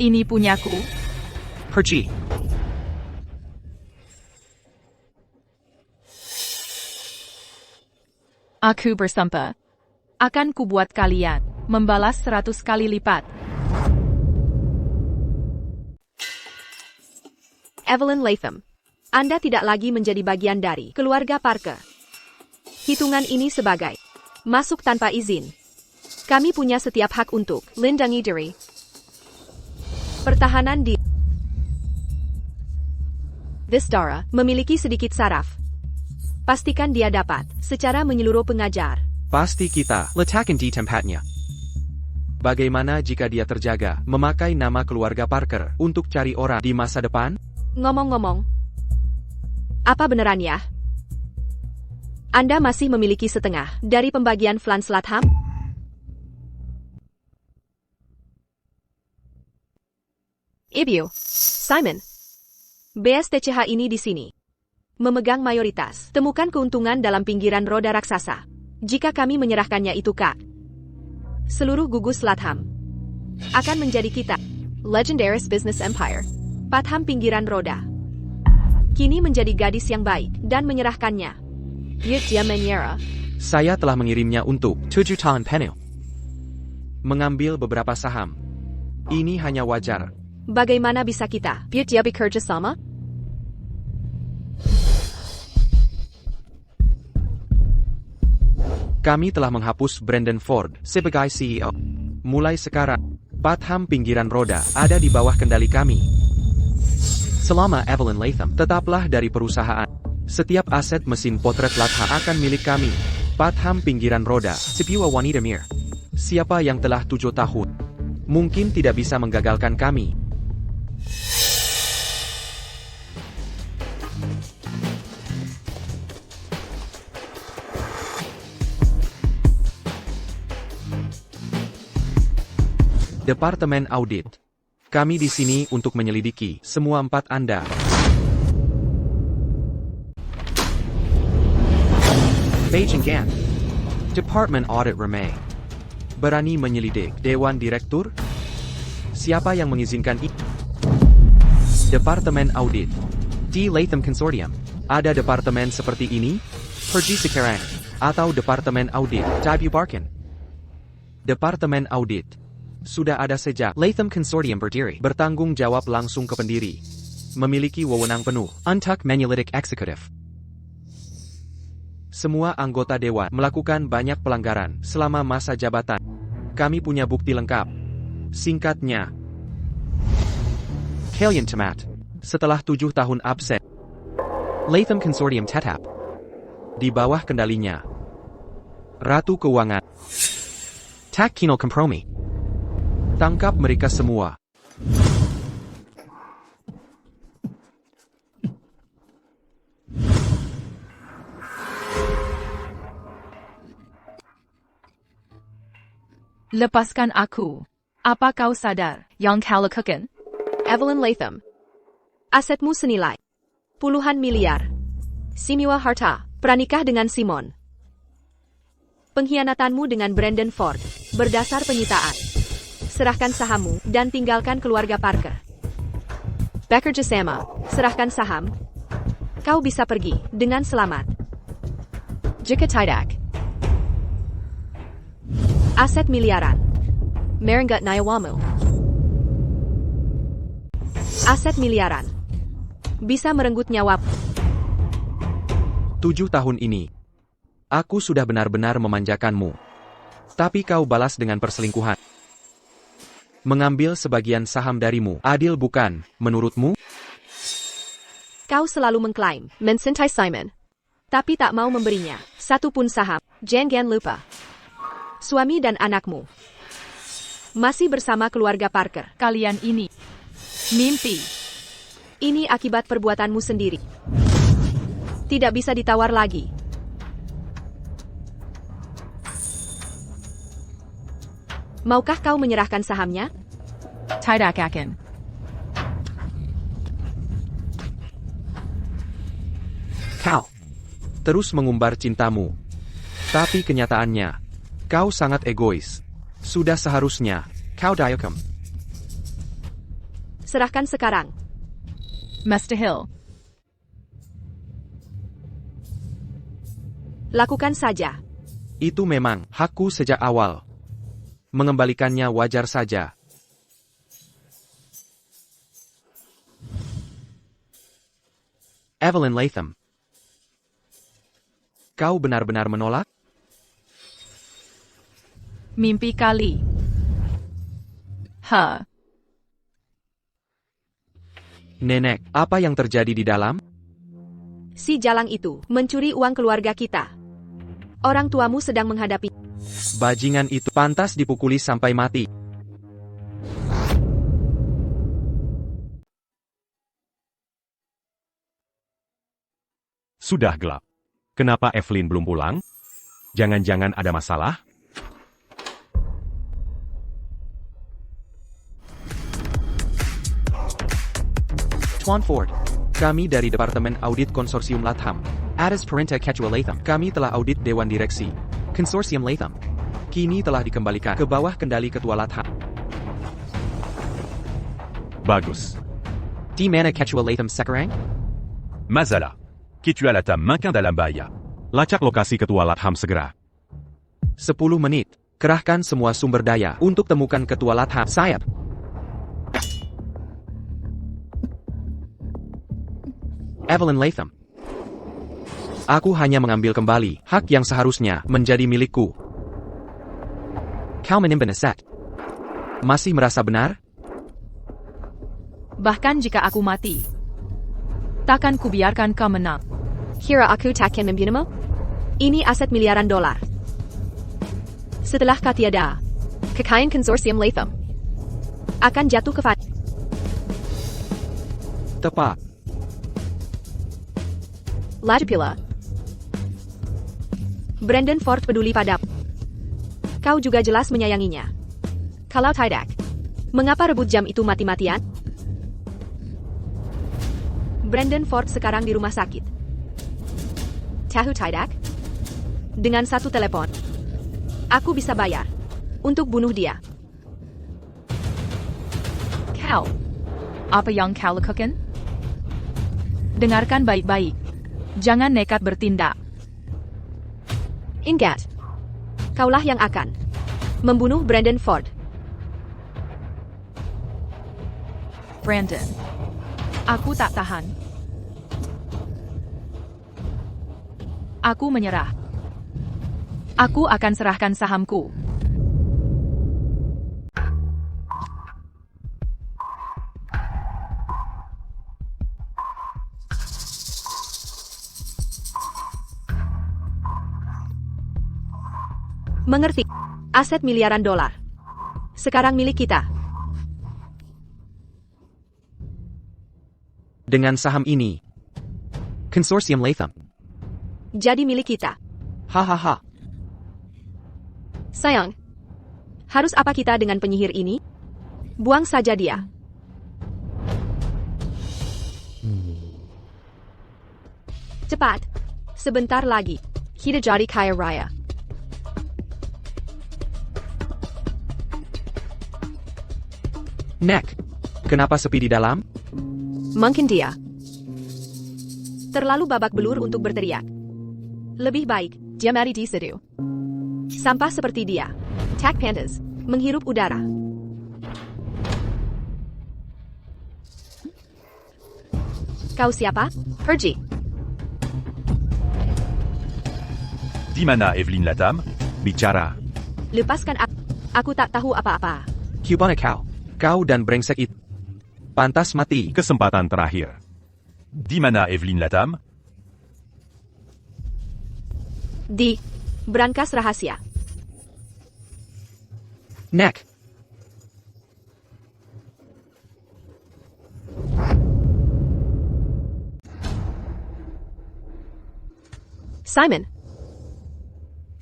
Ini punyaku. Pergi. Aku bersumpah. Akan kubuat kalian membalas 100 kali lipat. Evelyn Latham. Anda tidak lagi menjadi bagian dari keluarga Parker. Hitungan ini sebagai masuk tanpa izin. Kami punya setiap hak untuk lindungi diri. Pertahanan di Vistara memiliki sedikit saraf. Pastikan dia dapat secara menyeluruh pengajar. Pasti kita letakkan di tempatnya. Bagaimana jika dia terjaga memakai nama keluarga Parker untuk cari orang di masa depan? Ngomong-ngomong, apa beneran ya? Anda masih memiliki setengah dari pembagian Flans Latham? Ibu, Simon, BSTCH ini di sini. Memegang mayoritas, temukan keuntungan dalam pinggiran roda raksasa. Jika kami menyerahkannya itu Kak, seluruh gugus Latham akan menjadi kita. Legendaris Business Empire. Patham pinggiran roda. Kini menjadi gadis yang baik dan menyerahkannya. Yut dia menyerah. Saya telah mengirimnya untuk 7 tahun penuh. Mengambil beberapa saham. Ini hanya wajar. Bagaimana bisa kita? Yut dia bekerja sama? Kami telah menghapus Brandon Ford sebagai CEO. Mulai sekarang, Patham pinggiran roda ada di bawah kendali kami. Selama Evelyn Latham tetaplah dari perusahaan. Setiap aset mesin potret Latham akan milik kami. Patham pinggiran roda, sebuah wanita mir. Siapa yang telah 7 tahun mungkin tidak bisa menggagalkan kami. Departemen Audit. Kami di sini untuk menyelidiki semua 4 Anda. Beijing Gan. Department Audit Remay. Berani menyelidik Dewan Direktur? Siapa yang mengizinkan itu? Departemen Audit. D. Latham Consortium. Ada departemen seperti ini? Pergi sekarang. Atau Departemen Audit dibubarkan. Departemen Audit sudah ada sejak Latham Consortium berdiri. Bertanggung jawab langsung ke pendiri. Memiliki wewenang penuh untuk menyelidik eksekutif. Semua anggota dewan melakukan banyak pelanggaran selama masa jabatan. Kami punya bukti lengkap. Singkatnya, kalian tamat. Setelah 7 tahun absen, Latham Consortium tetap di bawah kendalinya Ratu Keuangan. Tak kino kompromi. Tangkap mereka semua. Lepaskan aku. Apa kau sadar yang kau lakukan? Evelyn Latham. Asetmu senilai puluhan miliar. Simiwa harta, pranikah dengan Simon. Pengkhianatanmu dengan Brandon Ford, berdasar penyitaan. Serahkan sahammu, dan tinggalkan keluarga Parker. Bekerja sama, serahkan saham. Kau bisa pergi, dengan selamat. Jika tidak, aset miliaran. Merenggat nyawamu. Aset miliaran. Bisa merenggut nyawa. 7 tahun ini. Aku sudah benar-benar memanjakanmu. Tapi kau balas dengan perselingkuhan. Mengambil sebagian saham darimu. Adil bukan, menurutmu? Kau selalu mengklaim, mencintai Simon. Tapi tak mau memberinya, satu pun saham. Jangan lupa. Suami dan anakmu. Masih bersama keluarga Parker. Kalian ini mimpi. Ini akibat perbuatanmu sendiri. Tidak bisa ditawar lagi. Maukah kau menyerahkan sahamnya? Tidak akan. Kau terus mengumbar cintamu. Tapi kenyataannya, kau sangat egois. Sudah seharusnya, kau diakem. Serahkan sekarang. Mr. Hill. Lakukan saja. Itu memang hakku sejak awal. Mengembalikannya wajar saja. Evelyn Latham. Kau benar-benar menolak? Mimpi kali. Nenek, apa yang terjadi di dalam? Si Jalang itu mencuri uang keluarga kita. Orang tuamu sedang menghadapi. Bajingan itu pantas dipukuli sampai mati. Sudah gelap. Kenapa Evelyn belum pulang? Jangan-jangan ada masalah? Tuan Ford, kami dari Departemen Audit Konsorsium Latham. Atas perintah Ketua Latham, kami telah audit Dewan Direksi Konsorsium Latham. Kini telah dikembalikan ke bawah kendali Ketua Latham. Bagus. Di mana Ketua Latham sekarang? Mazala. Ketua Latham makin dalam bahaya. Lacak lokasi Ketua Latham segera. 10 menit. Kerahkan semua sumber daya untuk temukan Ketua Latham. Sayap. Evelyn Latham. Aku hanya mengambil kembali hak yang seharusnya menjadi milikku. Kau menyimpan aset. Masih merasa benar? Bahkan jika aku mati, takkan kubiarkan kau menang. Kira aku takkan membunuhmu? Ini aset miliaran dolar. Setelah kau tiada, kekayaan konsorsium Latham akan jatuh ke Tepat. Lagi pula, Brandon Ford peduli padamu. Kau juga jelas menyayanginya. Kalau tidak, mengapa rebut jam itu mati-matian? Brandon Ford sekarang di rumah sakit. Tahu tidak? Dengan satu telepon, aku bisa bayar untuk bunuh dia. Kau, apa yang kau lakukan? Dengarkan baik-baik. Jangan nekat bertindak. Ingat, kaulah yang akan membunuh Brandon Ford. Brandon, aku tak tahan. Aku menyerah. Aku akan serahkan sahamku. Mengerti? Aset miliaran dolar. Sekarang milik kita. Dengan saham ini, Konsorsium Latham. Jadi milik kita. Hahaha. Sayang, harus apa kita dengan penyihir ini? Buang saja dia. Cepat. Sebentar lagi, kita jadi kaya raya. Nek, kenapa sepi di dalam? Mungkin dia terlalu babak belur untuk berteriak. Lebih baik, dia mati di situ. Sampah seperti dia, tak pantas menghirup udara. Kau siapa? Pergi. Di mana Evelyn Latam? Bicara. Lepaskan aku. Aku tak tahu apa-apa. Cubana kau. Kau dan brengsek itu. Pantas mati. Kesempatan terakhir. Di mana Evelyn Latam? Di brankas rahasia. Neck. Simon.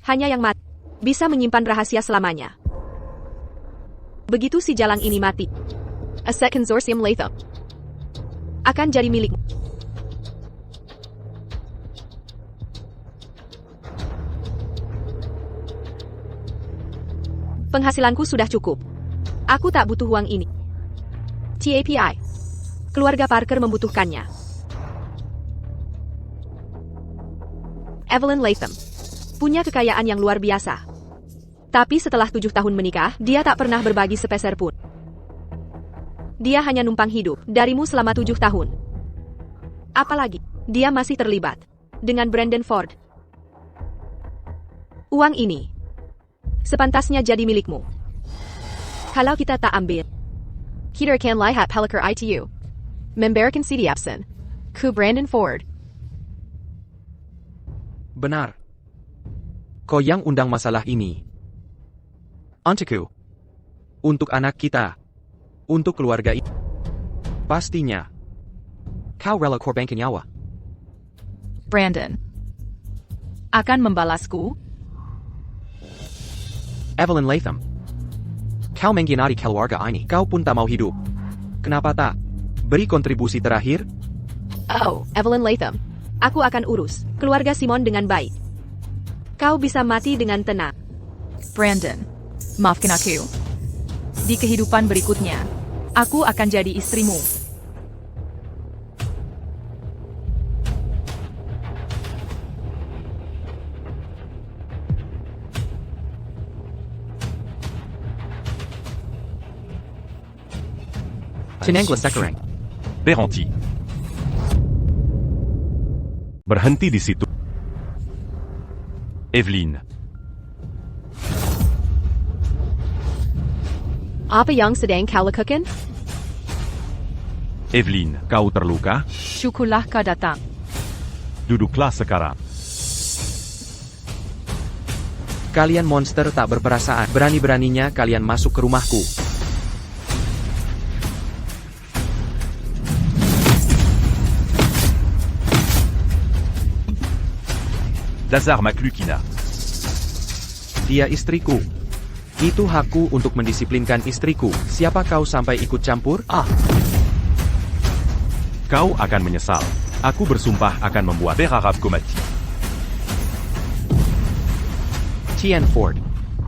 Hanya yang mati bisa menyimpan rahasia selamanya. Begitu si jalang ini mati, Aset Consortium Latham akan jadi milikmu. Penghasilanku sudah cukup. Aku tak butuh uang ini. TAPI. Keluarga Parker membutuhkannya. Evelyn Latham punya kekayaan yang luar biasa. Tapi setelah 7 tahun menikah, dia tak pernah berbagi sepeser pun. Dia hanya numpang hidup darimu selama 7 tahun. Apalagi, dia masih terlibat dengan Brandon Ford. Uang ini sepantasnya jadi milikmu. Kalau kita tak ambil, kita akan lihat pelakar itu. Memberikan CD absen ke Brandon Ford. Benar. Kau yang undang masalah ini. Untukku. Untuk anak kita. Untuk keluarga ini. Pastinya. Kau rela korbankan nyawa. Brandon. Akan membalasku? Evelyn Latham. Kau mengkhianati keluarga ini. Kau pun tak mau hidup. Kenapa tak? Beri kontribusi terakhir? Oh, Evelyn Latham. Aku akan urus keluarga Simon dengan baik. Kau bisa mati dengan tenang. Brandon. Maafkan aku. Di kehidupan berikutnya, aku akan jadi istrimu. Chinangla Sekarang. Berenti. Berhenti di situ. Evelyn. Apa yang sedang kau lakukan? Evelyn. Kau terluka? Syukurlah kau datang. Duduklah sekarang. Kalian monster tak berperasaan. Berani-beraninya kalian masuk ke rumahku. Lazar Maklukina. Dia istriku. Itu hakku untuk mendisiplinkan istriku. Siapa kau sampai ikut campur? Kau akan menyesal. Aku bersumpah akan membuat Berharap Komati. Tien Ford.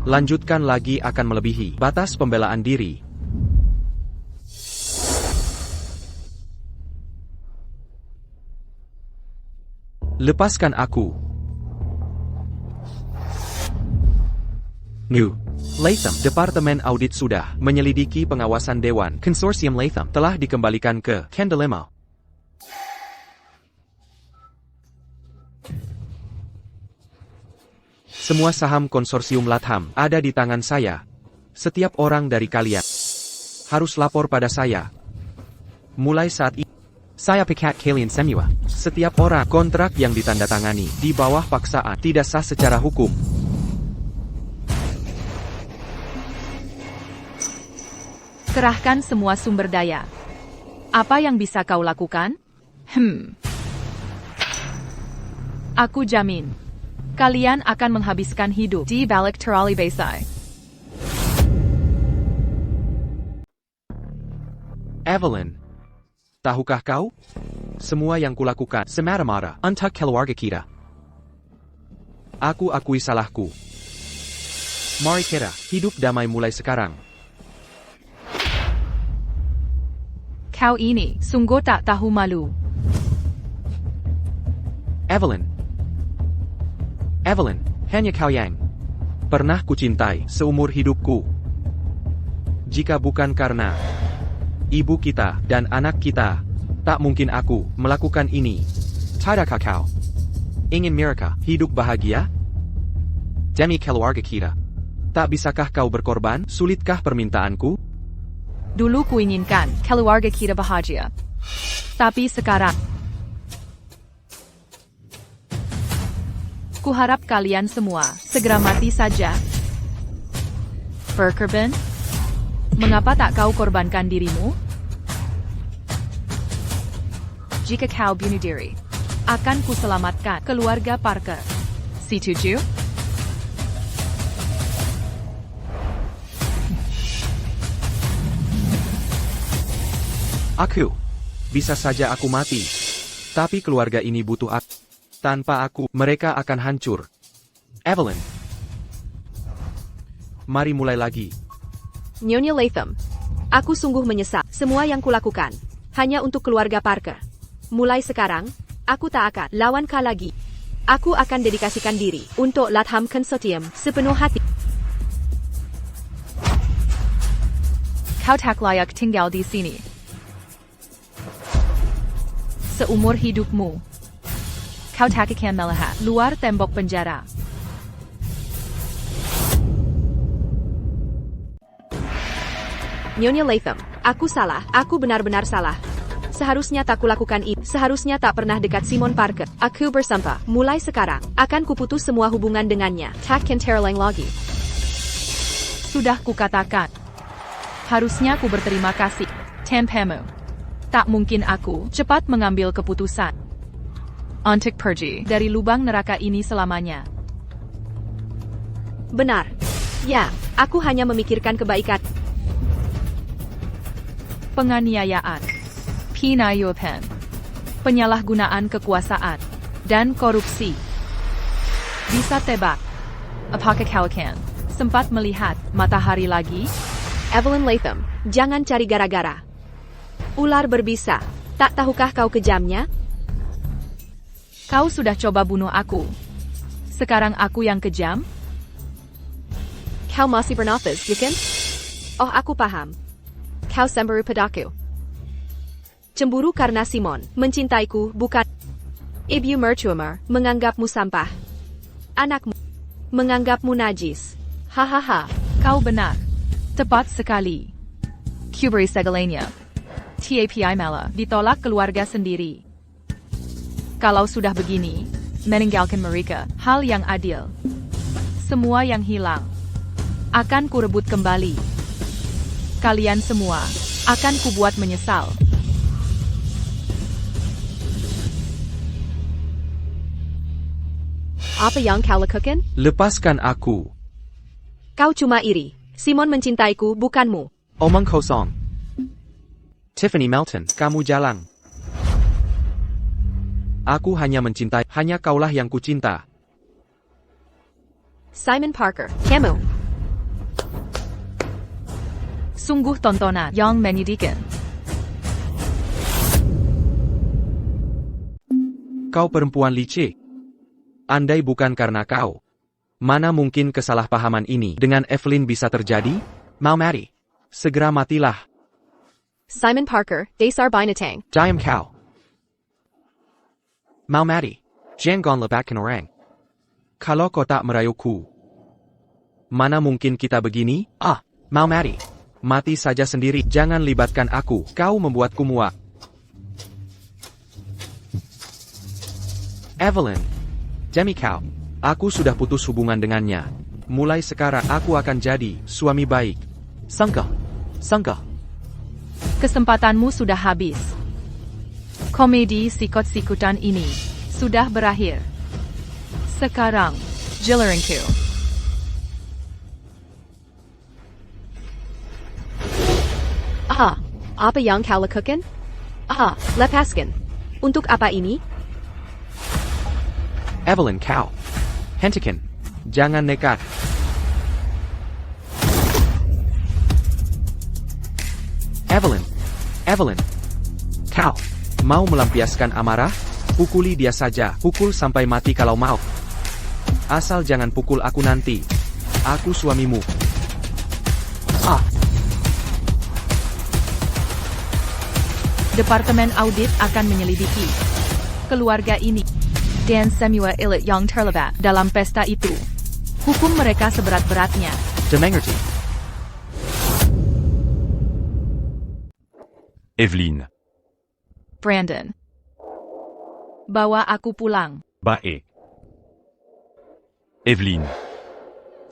Lanjutkan lagi akan melebihi batas pembelaan diri. Lepaskan aku. New. Latham. Departemen Audit sudah menyelidiki pengawasan Dewan. Konsorsium Latham telah dikembalikan ke Candelemo. Semua saham konsorsium Latham ada di tangan saya. Setiap orang dari kalian harus lapor pada saya. Mulai saat ini, saya pecat kalian semua. Setiap orang kontrak yang ditandatangani di bawah paksaan tidak sah secara hukum. Kerahkan semua sumber daya. Apa yang bisa kau lakukan? Aku jamin. Kalian akan menghabiskan hidup di balik terali besar. Evelyn. Tahukah kau? Semua yang kulakukan semata-mata untuk keluarga kita. Aku akui salahku. Mari kita hidup damai mulai sekarang. Kau ini sungguh tak tahu malu. Evelyn. Evelyn, hanya kau yang pernah kucintai seumur hidupku. Jika bukan karena ibu kita dan anak kita, Tak mungkin aku melakukan ini. Tidakkah kau ingin mereka hidup bahagia? Demi keluarga kita. Tak bisakah kau berkorban? Sulitkah permintaanku? Dulu kuinginkan keluarga kita bahagia. Tapi sekarang, kuharap kalian semua segera mati saja. Berkorban? Mengapa tak kau korbankan dirimu? Jika kau bunuh diri, akan kuselamatkan keluarga Parker. Setuju? Bisa saja aku mati. Tapi keluarga ini butuh aku. Tanpa aku, mereka akan hancur. Evelyn. Mari mulai lagi. Nyonya Latham. Aku sungguh menyesal semua yang kulakukan. Hanya untuk keluarga Parker. Mulai sekarang, aku tak akan lawan kau lagi. Aku akan dedikasikan diri untuk Latham Consortium sepenuh hati. Kau tak layak tinggal di sini. Seumur hidupmu, kau tak akan melihat luar tembok penjara. Nyonya Latham, aku salah. Aku benar-benar salah. Seharusnya tak kulakukan itu. Seharusnya tak pernah dekat Simon Parker. Aku bersumpah, mulai sekarang, akan kuputus semua hubungan dengannya. Tak akan terulang lagi. Sudah kukatakan. Harusnya ku berterima kasih. Tanpamu, tak mungkin aku cepat mengambil keputusan untuk pergi dari lubang neraka ini selamanya. Benar. Ya, aku hanya memikirkan kebaikan. Penganiayaan, penyuapan, penyalahgunaan kekuasaan, dan korupsi. Bisa tebak, apakah kau akan sempat melihat matahari lagi? Evelyn Latham, jangan cari gara-gara. Ular berbisa, tak tahukah kau kejamnya? Kau sudah coba bunuh aku. Sekarang aku yang kejam? Kau masih bernafas, bukan? Oh, aku paham. Kau cemburu padaku. Cemburu karena Simon mencintaiku, bukan? Ibu mertuamu menganggapmu sampah. Anakmu menganggapmu najis. Hahaha, kau benar. Tepat sekali. Kubri segalanya. TAPI malah ditolak keluarga sendiri. Kalau sudah begini, meninggalkan mereka, hal yang adil. Semua yang hilang akan kurebut kembali. Kalian semua akan kubuat menyesal. Apa yang kau lakukan? Lepaskan aku. Kau cuma iri. Simon mencintaiku, bukanmu. Omong kosong. Tiffany Melton, kamu jalang. Aku hanya mencintai, hanya kaulah yang kucinta. Simon Parker, kamu. Sungguh tontonan yang menyedihkan. Kau perempuan licik. Andai bukan karena kau, mana mungkin kesalahpahaman ini dengan Evelyn bisa terjadi? Mau mati? Segera matilah. Simon Parker, dasar binatang. Diam kau. Mau mati? Jangan lepaskan orang. Kalau kau tak merayuku, mana mungkin kita begini? Mau mati? Mati saja sendiri. Jangan libatkan aku. Kau membuatku muak. Evelyn. Demi kau. Aku sudah putus hubungan dengannya. Mulai sekarang aku akan jadi suami baik. Sangka. Kesempatanmu sudah habis. Komedi sikut-sikutan ini sudah berakhir. Sekarang, giliranku. Apa yang kau lakukan? Lepaskan. Untuk apa ini? Evelyn kau. Hentikan. Jangan nekat. Evelyn. Kau. Mau melampiaskan amarah? Pukuli dia saja. Pukul sampai mati kalau mau. Asal jangan pukul aku nanti. Aku suamimu. Departemen Audit akan menyelidiki keluarga ini. Dan semua elit yang terlibat dalam pesta itu. Hukum mereka seberat-beratnya. Dimengerti. Evelyn. Brandon. Bawa aku pulang. Baik. Evelyn.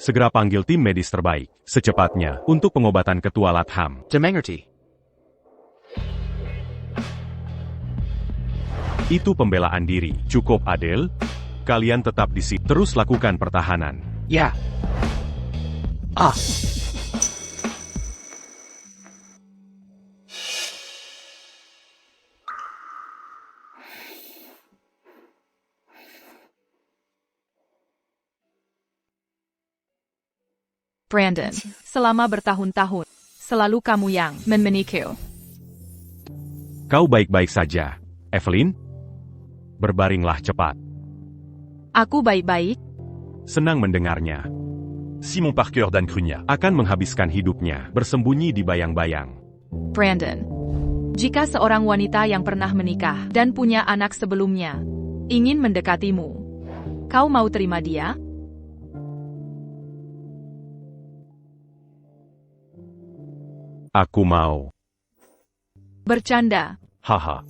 Segera panggil tim medis terbaik, secepatnya, untuk pengobatan Ketua Latham. Dimengerti. Itu pembelaan diri. Cukup adil? Kalian tetap di sini. Terus lakukan pertahanan. Ya. Ah. Brandon, selama bertahun-tahun, selalu kamu yang menikah. Kau baik-baik saja, Evelyn? Berbaringlah cepat. Aku baik-baik. Senang mendengarnya. Simon Parker dan Crunia. Akan menghabiskan hidupnya bersembunyi di bayang-bayang. Brandon, jika seorang wanita yang pernah menikah dan punya anak sebelumnya ingin mendekatimu, kau mau terima dia? Aku mau. Bercanda. Haha.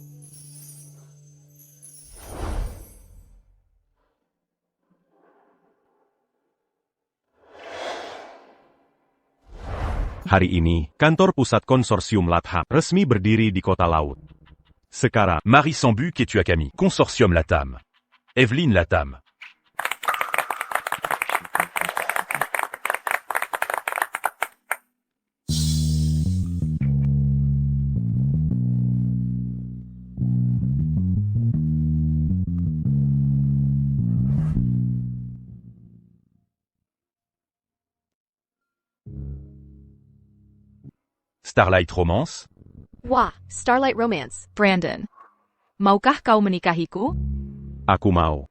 Hari ini, kantor pusat konsorsium Latham resmi berdiri di kota laut. Sekarang, Marie Sambuc et Tuakami. Consortium Latam. Evelyn Latam. Starlight Romance. Wah, Starlight Romance. Brandon, maukah kau menikahiku? aku mau.